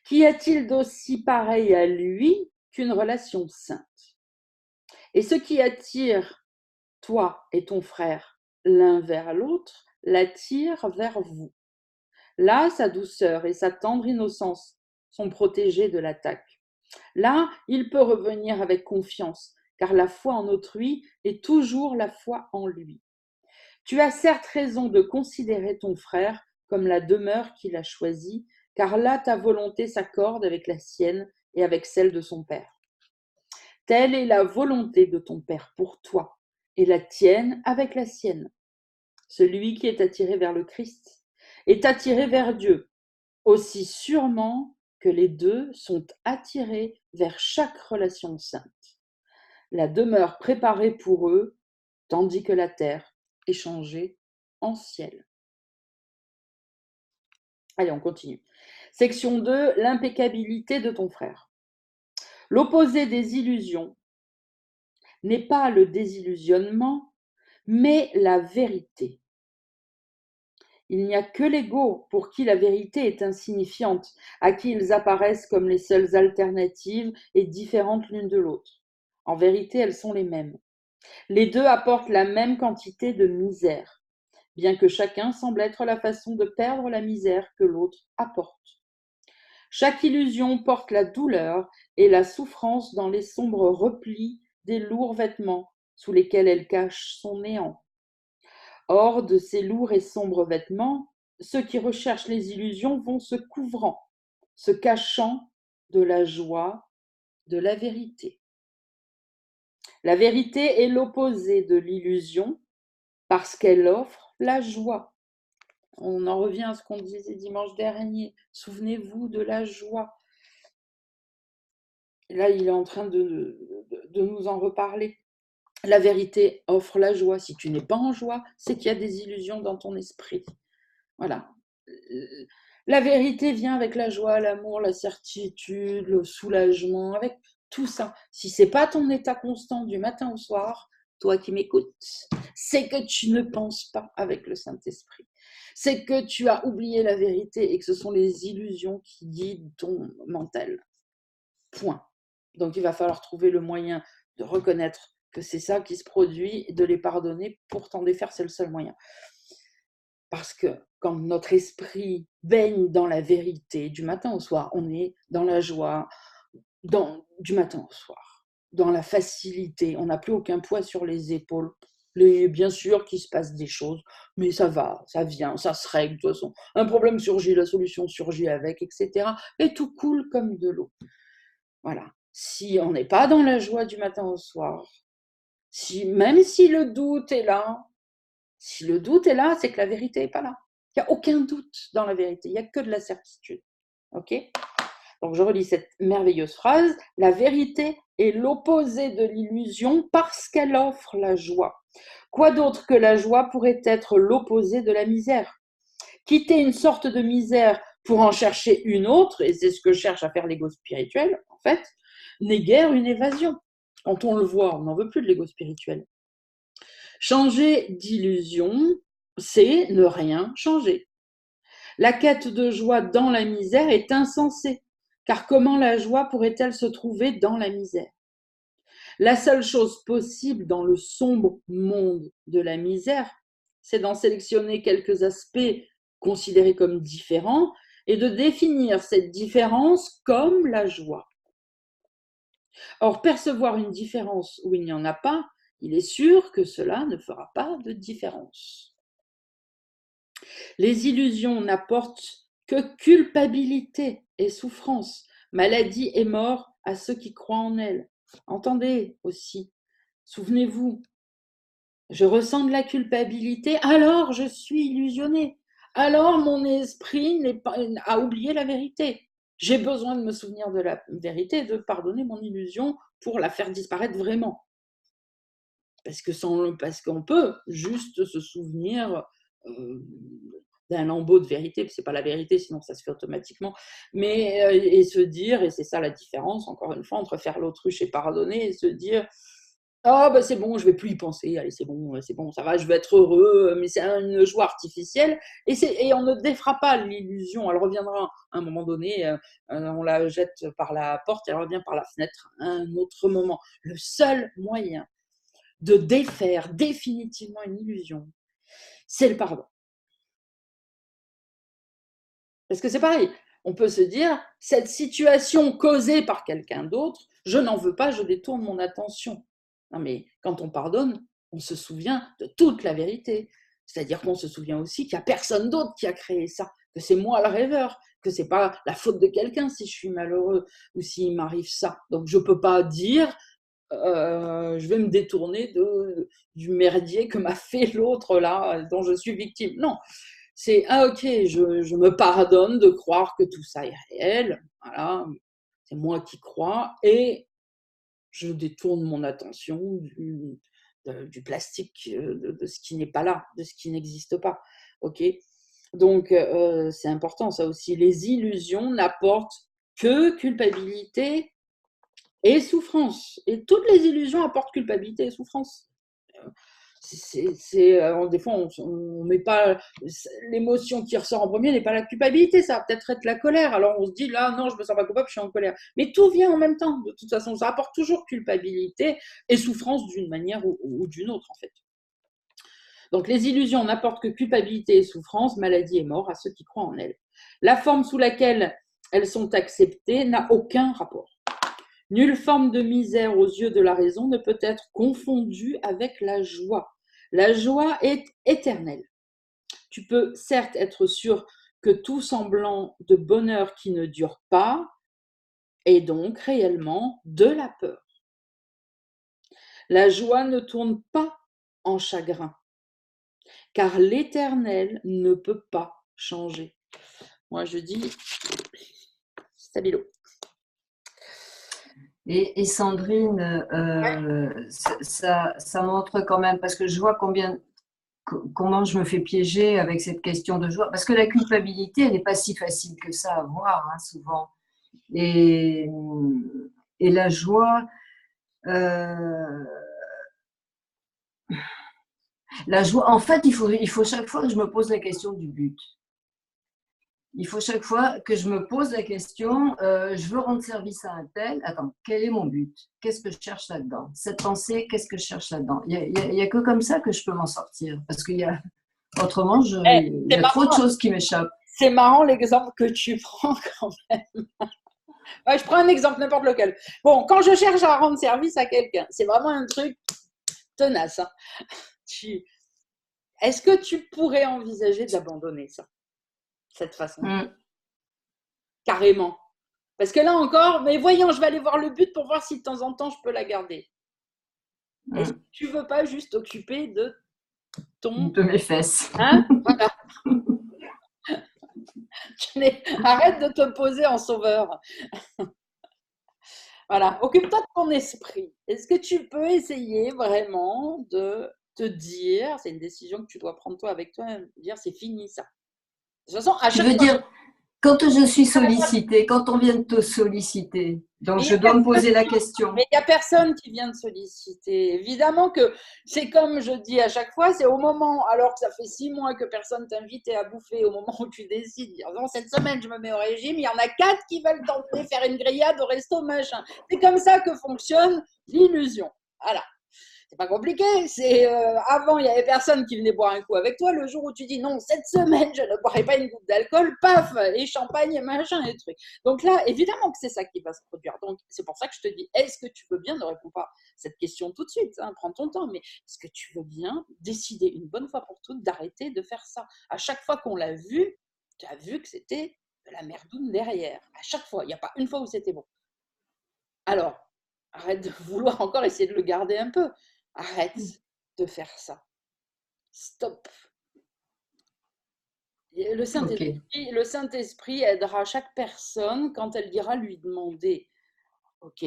Qu'y a-t-il d'aussi pareil à lui qu'une relation sainte? Et ce qui attire toi et ton frère l'un vers l'autre l'attire vers vous. Là, sa douceur et sa tendre innocence sont protégées de l'attaque. Là, il peut revenir avec confiance, car la foi en autrui est toujours la foi en lui. Tu as certes raison de considérer ton frère comme la demeure qu'il a choisie, car là ta volonté s'accorde avec la sienne et avec celle de son Père. Telle est la volonté de ton Père pour toi, et la tienne avec la sienne. Celui qui est attiré vers le Christ est attiré vers Dieu, aussi sûrement que les deux sont attirés vers chaque relation sainte. La demeure préparée pour eux, tandis que la terre est changée en ciel. Allez, on continue. Section 2, l'impeccabilité de ton frère. L'opposé des illusions n'est pas le désillusionnement, mais la vérité. Il n'y a que l'ego pour qui la vérité est insignifiante, à qui ils apparaissent comme les seules alternatives et différentes l'une de l'autre. En vérité, elles sont les mêmes. Les deux apportent la même quantité de misère, bien que chacun semble être la façon de perdre la misère que l'autre apporte. Chaque illusion porte la douleur et la souffrance dans les sombres replis des lourds vêtements sous lesquels elle cache son néant. Or, de ces lourds et sombres vêtements, ceux qui recherchent les illusions vont se couvrant, se cachant de la joie de la vérité. La vérité est l'opposé de l'illusion parce qu'elle offre la joie. On en revient à ce qu'on disait dimanche dernier. Souvenez-vous de la joie. Là, il est en train de nous en reparler. La vérité offre la joie. Si tu n'es pas en joie, c'est qu'il y a des illusions dans ton esprit. Voilà. La vérité vient avec la joie, l'amour, la certitude, le soulagement, avec tout ça. Si ce n'est pas ton état constant du matin au soir, toi qui m'écoutes, c'est que tu ne penses pas avec le Saint-Esprit. C'est que tu as oublié la vérité et que ce sont les illusions qui guident ton mental. Point. Donc il va falloir trouver le moyen de reconnaître que c'est ça qui se produit et de les pardonner pour t'en défaire, c'est le seul moyen. Parce que quand notre esprit baigne dans la vérité du matin au soir, on est dans la joie du matin au soir, dans la facilité, on n'a plus aucun poids sur les épaules. Bien sûr qu'il se passe des choses, mais ça va, ça vient, ça se règle de toute façon. Un problème surgit, la solution surgit avec, etc. Et tout coule comme de l'eau. Voilà. Si on n'est pas dans la joie du matin au soir, même si le doute est là, c'est que la vérité n'est pas là. Il n'y a aucun doute dans la vérité, il n'y a que de la certitude. Ok ? Donc je relis cette merveilleuse phrase. La vérité est l'opposé de l'illusion parce qu'elle offre la joie. Quoi d'autre que la joie pourrait être l'opposé de la misère ? Quitter une sorte de misère pour en chercher une autre, et c'est ce que cherche à faire l'ego spirituel, en fait, n'est guère une évasion. Quand on le voit, on n'en veut plus de l'ego spirituel. Changer d'illusion, c'est ne rien changer. La quête de joie dans la misère est insensée, car comment la joie pourrait-elle se trouver dans la misère ? La seule chose possible dans le sombre monde de la misère, c'est d'en sélectionner quelques aspects considérés comme différents et de définir cette différence comme la joie. Or, percevoir une différence où il n'y en a pas, il est sûr que cela ne fera pas de différence. Les illusions n'apportent que culpabilité et souffrance, maladie et mort à ceux qui croient en elles. Entendez aussi, souvenez-vous, je ressens de la culpabilité, alors je suis illusionné. Alors mon esprit a oublié la vérité. J'ai besoin de me souvenir de la vérité et de pardonner mon illusion pour la faire disparaître vraiment. Parce qu'on peut juste se souvenir d'un lambeau de vérité, c'est pas la vérité, sinon ça se fait automatiquement, mais et se dire, et c'est ça la différence, encore une fois, entre faire l'autruche et pardonner, et se dire ah ben c'est bon, je vais plus y penser, allez c'est bon, ça va, je vais être heureux, mais c'est une joie artificielle, et on ne défera pas l'illusion, elle reviendra à un moment donné, on la jette par la porte, elle revient par la fenêtre à un autre moment. Le seul moyen de défaire définitivement une illusion, c'est le pardon. Parce que c'est pareil, on peut se dire, cette situation causée par quelqu'un d'autre, je n'en veux pas, je détourne mon attention. Non mais quand on pardonne, on se souvient de toute la vérité. C'est-à-dire qu'on se souvient aussi qu'il n'y a personne d'autre qui a créé ça, que c'est moi le rêveur, que c'est pas la faute de quelqu'un si je suis malheureux ou s'il m'arrive ça. Donc je peux pas dire je vais me détourner du merdier que m'a fait l'autre là, dont je suis victime. Non, c'est ok, je me pardonne de croire que tout ça est réel. Voilà, c'est moi qui crois et je détourne mon attention du plastique, de ce qui n'est pas là, de ce qui n'existe pas. Ok, donc c'est important ça aussi. Les illusions n'apportent que culpabilité et souffrance. Et toutes les illusions apportent culpabilité et souffrance. Des fois, on met pas l'émotion qui ressort en premier n'est pas la culpabilité, ça va peut-être être la colère. Alors on se dit là, non, je me sens pas coupable, je suis en colère. Mais tout vient en même temps. De toute façon, ça apporte toujours culpabilité et souffrance d'une manière ou d'une autre, en fait. Donc les illusions n'apportent que culpabilité et souffrance, maladie et mort à ceux qui croient en elles. La forme sous laquelle elles sont acceptées n'a aucun rapport. Nulle forme de misère aux yeux de la raison ne peut être confondue avec la joie. La joie est éternelle. Tu peux certes être sûr que tout semblant de bonheur qui ne dure pas est donc réellement de la peur. La joie ne tourne pas en chagrin, car l'éternel ne peut pas changer. Moi je dis, stabilo. Et Sandrine, ça montre quand même, parce que je vois comment je me fais piéger avec cette question de joie, parce que la culpabilité, elle n'est pas si facile que ça à voir, hein, souvent. Et la joie, en fait, il faut chaque fois que je me pose la question du but. Il faut chaque fois que je me pose la question, je veux rendre service à un tel, attends, quel est mon but? Qu'est-ce que je cherche là-dedans? Cette pensée, qu'est-ce que je cherche là-dedans? Il y a que comme ça que je peux m'en sortir, parce autrement, il y a trop de choses qui m'échappent. C'est marrant l'exemple que tu prends quand même. Ouais, je prends un exemple, n'importe lequel. Bon, quand je cherche à rendre service à quelqu'un, c'est vraiment un truc tenace. Hein. Est-ce que tu pourrais envisager d'abandonner ça, cette façon? Carrément. Parce que là encore, mais voyons, je vais aller voir le but pour voir si de temps en temps je peux la garder. Est-ce que tu veux pas juste t'occuper de mes fesses. Hein? Voilà. Arrête de te poser en sauveur. Voilà, occupe-toi de ton esprit. Est-ce que tu peux essayer vraiment de te dire, c'est une décision que tu dois prendre toi avec toi, dire c'est fini ça. De toute façon, à chaque fois. Dire, quand je suis sollicitée, quand on vient de te solliciter, donc je dois me poser la question. Mais il n'y a personne qui vient te solliciter. Évidemment que c'est comme je dis à chaque fois, c'est au moment, alors que ça fait 6 mois que personne t'invite à bouffer, au moment où tu décides, dire non, cette semaine je me mets au régime, il y en a 4 qui veulent t'emmener faire une grillade au resto, machin. C'est comme ça que fonctionne l'illusion. Voilà. C'est pas compliqué, avant il y avait personne qui venait boire un coup avec toi, le jour où tu dis non, cette semaine je ne boirai pas une goutte d'alcool, paf, et champagne et machin et trucs. Donc là, évidemment que c'est ça qui va se produire. Donc c'est pour ça que je te dis, est-ce que tu veux bien, ne réponds pas à cette question tout de suite, hein, prends ton temps, mais est-ce que tu veux bien décider une bonne fois pour toutes d'arrêter de faire ça? À chaque fois qu'on l'a vu, tu as vu que c'était de la merdoune derrière. À chaque fois, il n'y a pas une fois où c'était bon. Alors, arrête de vouloir encore essayer de le garder un peu. Arrête de faire ça. Stop. Le Saint-Esprit aidera chaque personne quand elle ira lui demander. Ok,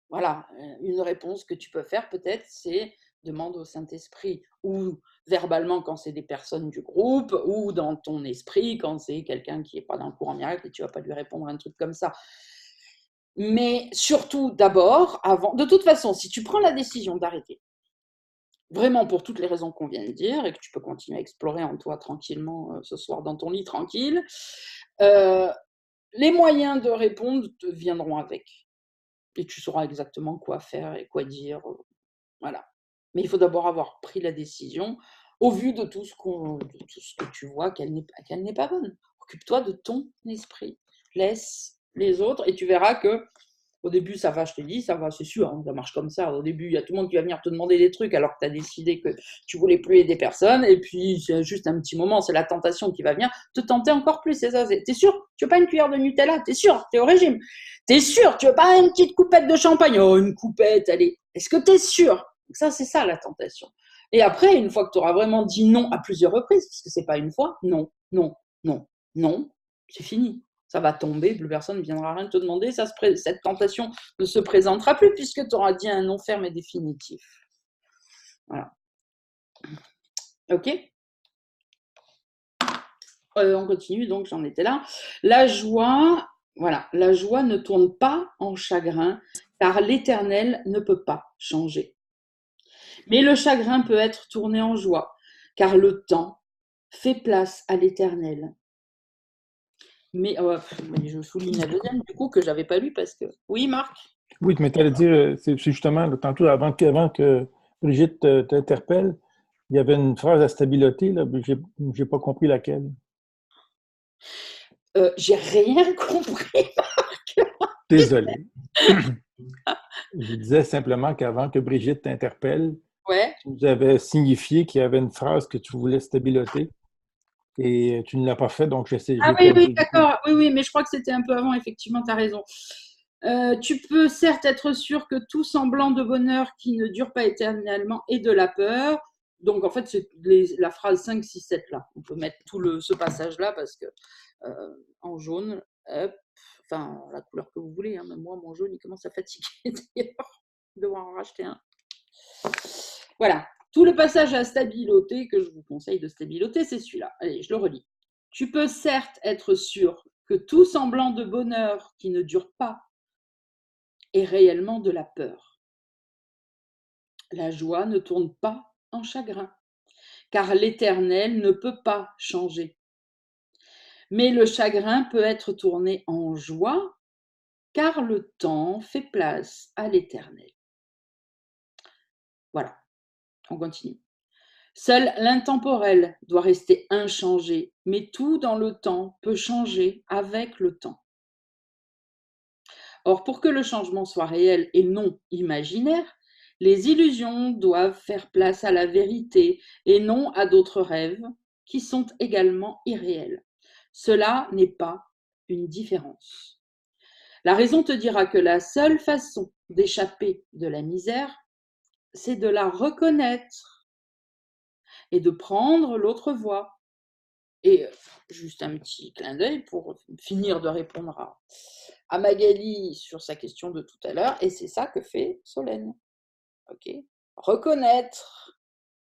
voilà, une réponse que tu peux faire peut-être, c'est demande au Saint-Esprit, ou verbalement quand c'est des personnes du groupe, ou dans ton esprit quand c'est quelqu'un qui n'est pas dans le courant miracle et tu ne vas pas lui répondre un truc comme ça. Mais surtout, d'abord, avant, de toute façon, si tu prends la décision d'arrêter, vraiment pour toutes les raisons qu'on vient de dire, et que tu peux continuer à explorer en toi tranquillement ce soir dans ton lit tranquille, les moyens de répondre te viendront avec. Et tu sauras exactement quoi faire et quoi dire. Voilà. Mais il faut d'abord avoir pris la décision au vu de tout ce que tu vois qu'elle n'est pas bonne. Occupe-toi de ton esprit. Laisse les autres et tu verras que Au début, ça va, je te dis, ça va, c'est sûr, hein, ça marche comme ça. Au début, il y a tout le monde qui va venir te demander des trucs alors que tu as décidé que tu voulais plus aider personne. Et puis, c'est juste un petit moment, c'est la tentation qui va venir te tenter encore plus. C'est ça. T'es sûr? Tu veux pas une cuillère de Nutella? T'es sûr? T'es au régime? T'es sûr? Tu veux pas une petite coupette de champagne? Oh, une coupette, allez. Est-ce que t'es sûr? Donc ça, c'est ça la tentation. Et après, une fois que tu auras vraiment dit non à plusieurs reprises, parce que c'est pas une fois, non, non, non, non, c'est fini. Ça va tomber, plus personne ne viendra rien te demander, cette tentation ne se présentera plus puisque tu auras dit un non ferme et définitif. Voilà. Ok. On continue, donc j'en étais là. La joie, voilà, la joie ne tourne pas en chagrin, car l'Éternel ne peut pas changer. Mais le chagrin peut être tourné en joie, car le temps fait place à l'Éternel. Mais je souligne la deuxième, du coup, que je n'avais pas lu parce que... Oui, Marc? Oui, mais tu allais dire, c'est justement, là, tantôt, avant que Brigitte t'interpelle, il y avait une phrase à stabilité, là, mais j'ai pas compris laquelle. J'ai rien compris. Désolé. Je disais simplement qu'avant que Brigitte t'interpelle, Ouais. tu nous avais signifié qu'il y avait une phrase que tu voulais stabilité et tu ne l'as pas fait, donc j'essaie. Ah oui, oui, d'accord. Oui, oui, mais je crois que c'était un peu avant, effectivement, tu as raison. Tu peux certes être sûr que tout semblant de bonheur qui ne dure pas éternellement est de la peur. Donc, en fait, c'est la phrase 5, 6, 7 là. On peut mettre ce passage-là parce que en jaune, hop, enfin, la couleur que vous voulez. Hein, même moi, mon jaune, il commence à fatiguer d'ailleurs. Devoir en racheter un. Voilà. Tout le passage à stabiloter que je vous conseille de stabiloter, c'est celui-là. Allez, je le relis. Tu peux certes être sûr que tout semblant de bonheur qui ne dure pas est réellement de la peur. La joie ne tourne pas en chagrin, car l'Éternel ne peut pas changer. Mais le chagrin peut être tourné en joie, car le temps fait place à l'Éternel. Voilà, on continue. Seul l'intemporel doit rester inchangé, mais tout dans le temps peut changer avec le temps. Or, pour que le changement soit réel et non imaginaire, les illusions doivent faire place à la vérité et non à d'autres rêves qui sont également irréels. Cela n'est pas une différence. La raison te dira que la seule façon d'échapper de la misère, c'est de la reconnaître et de prendre l'autre voie. Et juste un petit clin d'œil pour finir de répondre à Magali sur sa question de tout à l'heure, et c'est ça que fait Solène. Ok, reconnaître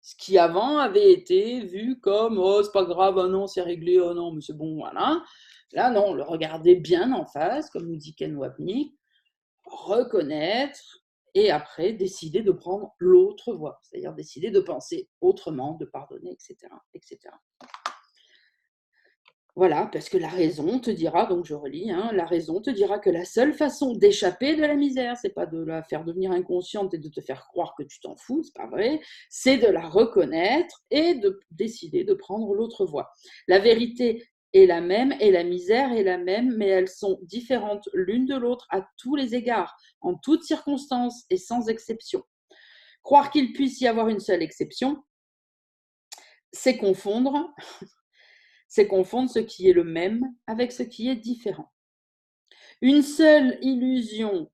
ce qui avant avait été vu comme oh c'est pas grave, oh non c'est réglé, oh non mais c'est bon, voilà. Là non, le regarder bien en face, comme nous dit Ken Wapnick, reconnaître et après décider de prendre l'autre voie, c'est-à-dire décider de penser autrement, de pardonner, etc., etc. Voilà, parce que la raison te dira, donc je relis, hein, la raison te dira que la seule façon d'échapper de la misère, c'est pas de la faire devenir inconsciente et de te faire croire que tu t'en fous, c'est pas vrai, c'est de la reconnaître et de décider de prendre l'autre voie. La vérité est la même et la misère est la même, mais elles sont différentes l'une de l'autre à tous les égards, en toutes circonstances et sans exception. Croire qu'il puisse y avoir une seule exception, c'est confondre ce qui est le même avec ce qui est différent. Une seule illusion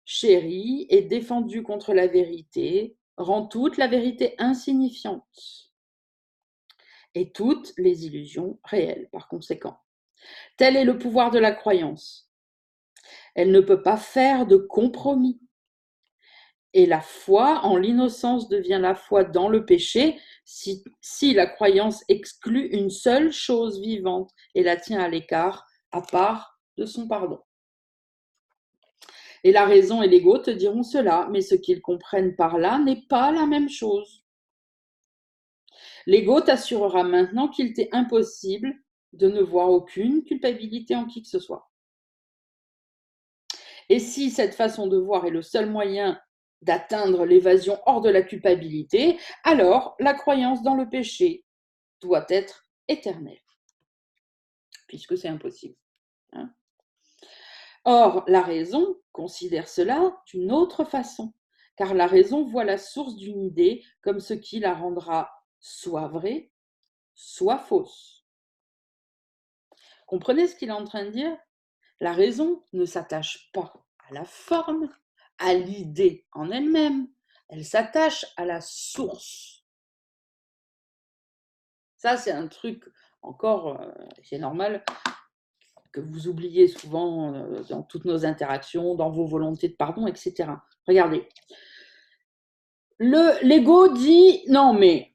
chérie et défendue contre la vérité rend toute la vérité insignifiante et toutes les illusions réelles par conséquent. Tel est le pouvoir de la croyance. Elle ne peut pas faire de compromis. Et la foi en l'innocence devient la foi dans le péché si la croyance exclut une seule chose vivante et la tient à l'écart, à part de son pardon. Et la raison et l'ego te diront cela, mais ce qu'ils comprennent par là n'est pas la même chose. L'ego t'assurera maintenant qu'il t'est impossible de ne voir aucune culpabilité en qui que ce soit. Et si cette façon de voir est le seul moyen d'atteindre l'évasion hors de la culpabilité, alors la croyance dans le péché doit être éternelle, puisque c'est impossible. Hein. Or, la raison considère cela d'une autre façon, car la raison voit la source d'une idée comme ce qui la rendra soit vraie, soit fausse. Comprenez ce qu'il est en train de dire? La raison ne s'attache pas à la forme, à l'idée en elle-même, elle s'attache à la source. Ça, c'est un truc encore, c'est normal, que vous oubliez souvent dans toutes nos interactions, dans vos volontés de pardon, etc. Regardez. L'ego dit non, mais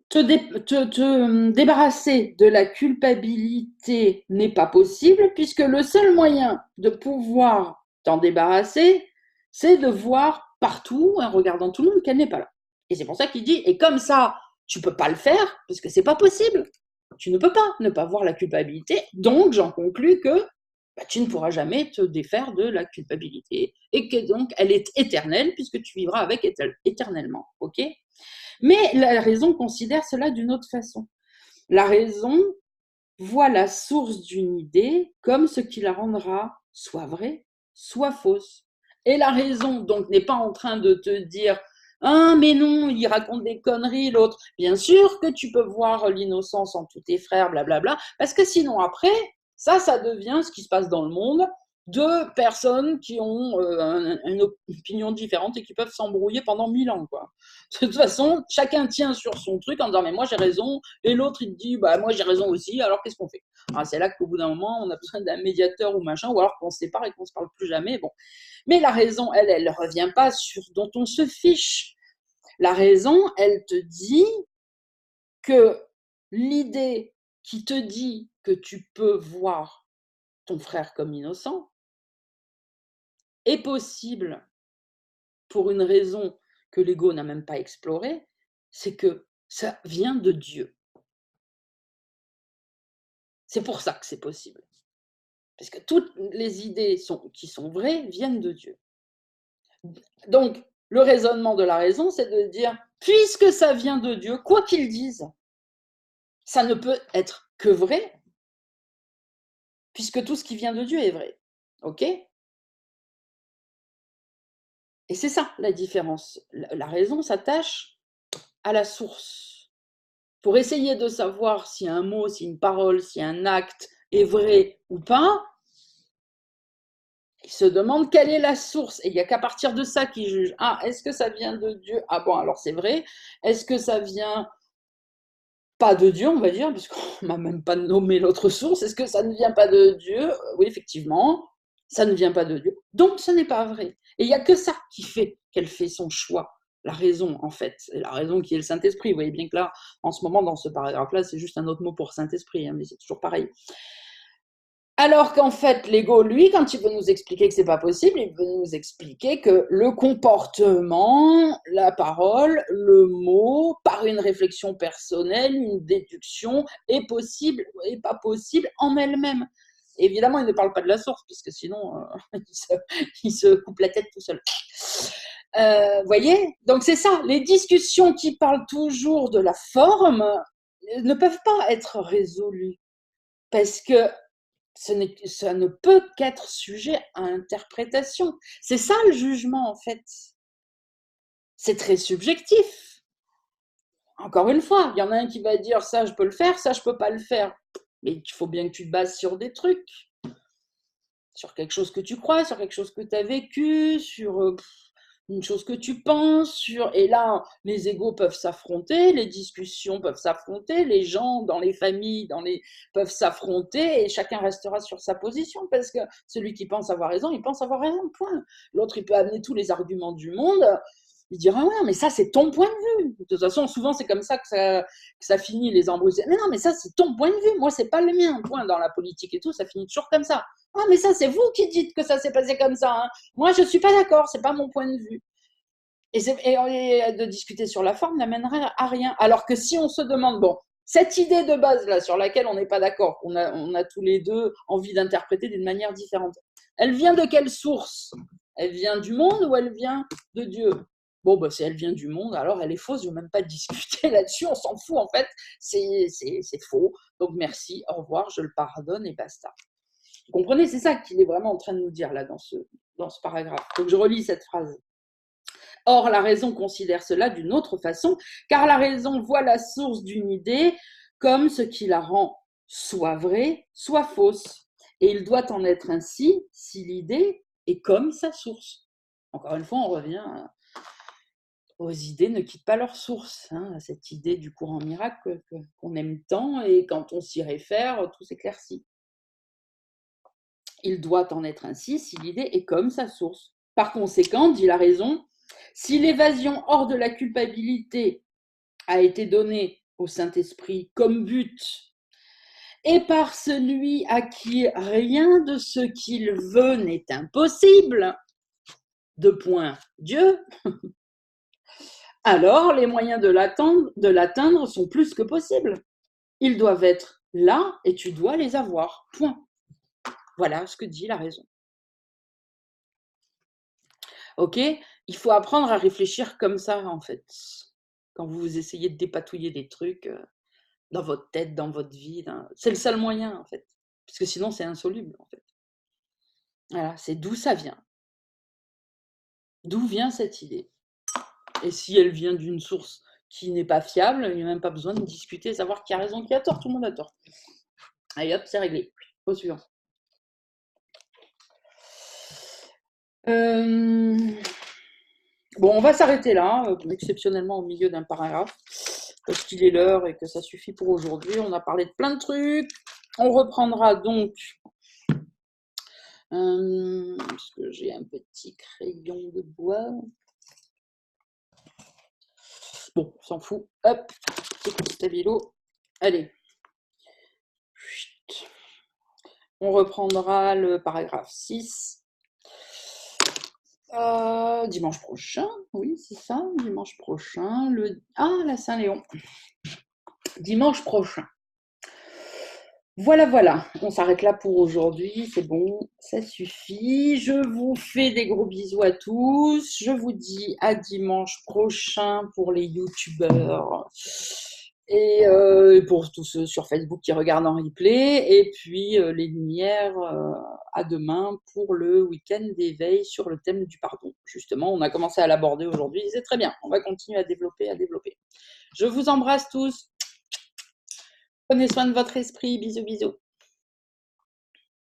te débarrasser de la culpabilité n'est pas possible, puisque le seul moyen de pouvoir t'en débarrasser, c'est de voir partout, en regardant tout le monde, qu'elle n'est pas là. Et c'est pour ça qu'il dit, et comme ça, tu peux pas le faire, parce que c'est pas possible. Tu ne peux pas ne pas voir la culpabilité, donc j'en conclus que tu ne pourras jamais te défaire de la culpabilité, et que donc elle est éternelle, puisque tu vivras avec éternellement. Ok ? Mais la raison considère cela d'une autre façon. La raison voit la source d'une idée comme ce qui la rendra soit vraie, soit fausse. Et la raison, donc, n'est pas en train de te dire « Ah, mais non, il raconte des conneries, l'autre. » Bien sûr que tu peux voir l'innocence en tous tes frères, blablabla, parce que sinon, après, ça devient ce qui se passe dans le monde, de personnes qui ont une opinion différente et qui peuvent s'embrouiller pendant 1000 ans, quoi. De toute façon, chacun tient sur son truc en disant « Mais moi, j'ai raison. » Et l'autre, il te dit « Bah, moi, j'ai raison aussi. Alors, qu'est-ce qu'on fait ?» Alors, c'est là qu'au bout d'un moment, on a besoin d'un médiateur ou machin, ou alors qu'on se sépare et qu'on ne se parle plus jamais. Bon. Mais la raison, elle ne revient pas sur dont on se fiche. La raison, elle te dit que l'idée qui te dit que tu peux voir ton frère comme innocent est possible pour une raison que l'ego n'a même pas explorée, c'est que ça vient de Dieu. C'est pour ça que c'est possible. Parce que toutes les idées qui sont vraies viennent de Dieu. Donc, le raisonnement de la raison, c'est de dire, puisque ça vient de Dieu, quoi qu'il dise, ça ne peut être que vrai, puisque tout ce qui vient de Dieu est vrai. OK ? Et c'est ça la différence. La raison s'attache à la source. Pour essayer de savoir si un mot, si une parole, si un acte est vrai ou pas, il se demande quelle est la source. Et il n'y a qu'à partir de ça qu'il juge. Ah, est-ce que ça vient de Dieu? Ah bon, alors c'est vrai. Est-ce que ça vient pas de Dieu, on va dire, puisqu'on m'a même pas nommé l'autre source. Est-ce que ça ne vient pas de Dieu? Oui, effectivement, ça ne vient pas de Dieu. Donc, ce n'est pas vrai. Et il n'y a que ça qui fait qu'elle fait son choix. La raison, en fait. Et la raison qui est le Saint-Esprit. Vous voyez bien que là, en ce moment, dans ce paragraphe-là, c'est juste un autre mot pour Saint-Esprit, hein, mais c'est toujours pareil. Alors qu'en fait, l'ego, lui, quand il veut nous expliquer que c'est pas possible, il veut nous expliquer que le comportement, la parole, le mot, par une réflexion personnelle, une déduction, est possible et pas possible en elle-même. Évidemment, il ne parle pas de la source, puisque sinon, il se coupe la tête tout seul. Voyez? Donc c'est ça, les discussions qui parlent toujours de la forme ne peuvent pas être résolues, parce que ça ne peut qu'être sujet à interprétation. C'est ça le jugement, en fait. C'est très subjectif. Encore une fois, il y en a un qui va dire ça, je peux le faire, ça, je peux pas le faire. Mais il faut bien que tu te bases sur des trucs, sur quelque chose que tu crois, sur quelque chose que tu as vécu, sur une chose que tu penses, et là, les égos peuvent s'affronter, les discussions peuvent s'affronter, les gens dans les familles peuvent s'affronter, et chacun restera sur sa position, parce que celui qui pense avoir raison, il pense avoir raison, point. L'autre, il peut amener tous les arguments du monde, il dira, ouais, mais ça, c'est ton point de vue. De toute façon, souvent, c'est comme ça que ça finit, les embrouilles. Mais non, mais ça, c'est ton point de vue, moi, c'est pas le mien, point. Dans la politique et tout, ça finit toujours comme ça. Ah, mais ça, c'est vous qui dites que ça s'est passé comme ça. Hein. Moi, je ne suis pas d'accord, c'est pas mon point de vue. Et de discuter sur la forme n'amènerait à rien. Alors que si on se demande, bon, cette idée de base là sur laquelle on n'est pas d'accord, on a tous les deux envie d'interpréter d'une manière différente, elle vient de quelle source? Elle vient du monde ou elle vient de Dieu? Bon, bah, si elle vient du monde, alors elle est fausse, je ne veux même pas discuter là-dessus, on s'en fout en fait, c'est faux. Donc merci, au revoir, je le pardonne et basta. Vous comprenez, c'est ça qu'il est vraiment en train de nous dire là dans ce paragraphe. Donc je relis cette phrase. Or, la raison considère cela d'une autre façon, car la raison voit la source d'une idée comme ce qui la rend soit vraie, soit fausse. Et il doit en être ainsi si l'idée est comme sa source. Encore une fois, on revient aux idées ne quittent pas leur source. Hein, cette idée du courant miracle qu'on aime tant, et quand on s'y réfère, tout s'éclaircit. Il doit en être ainsi si l'idée est comme sa source. Par conséquent, dit la raison, si l'évasion hors de la culpabilité a été donnée au Saint-Esprit comme but, et par celui à qui rien de ce qu'il veut n'est impossible, Dieu, alors les moyens de l'atteindre sont plus que possibles. Ils doivent être là et tu dois les avoir. Point. Voilà ce que dit la raison. Ok, il faut apprendre à réfléchir comme ça, en fait. Quand vous essayez de dépatouiller des trucs dans votre tête, dans votre vie, c'est le seul moyen, en fait. Parce que sinon, c'est insoluble, en fait. Voilà, c'est d'où ça vient. D'où vient cette idée? Et si elle vient d'une source qui n'est pas fiable, il n'y a même pas besoin de discuter, savoir qui a raison, qui a tort, tout le monde a tort. Allez hop, c'est réglé. Au suivant. Bon, on va s'arrêter là, exceptionnellement au milieu d'un paragraphe, parce qu'il est l'heure et que ça suffit pour aujourd'hui. On a parlé de plein de trucs. On reprendra donc, parce que j'ai un petit crayon de bois. Bon, on s'en fout. Hop, petit coup de stabilo. Allez. On reprendra le paragraphe 6. Dimanche prochain, oui, c'est ça, dimanche prochain. La Saint-Léon. Dimanche prochain. Voilà, on s'arrête là pour aujourd'hui, c'est bon, ça suffit. Je vous fais des gros bisous à tous. Je vous dis à dimanche prochain pour les youtubeurs et pour tous ceux sur Facebook qui regardent en replay. Et puis les lumières à demain pour le week-end d'éveil sur le thème du pardon. Justement, on a commencé à l'aborder aujourd'hui, c'est très bien. On va continuer à développer. Je vous embrasse tous. Prenez soin de votre esprit. Bisous, bisous.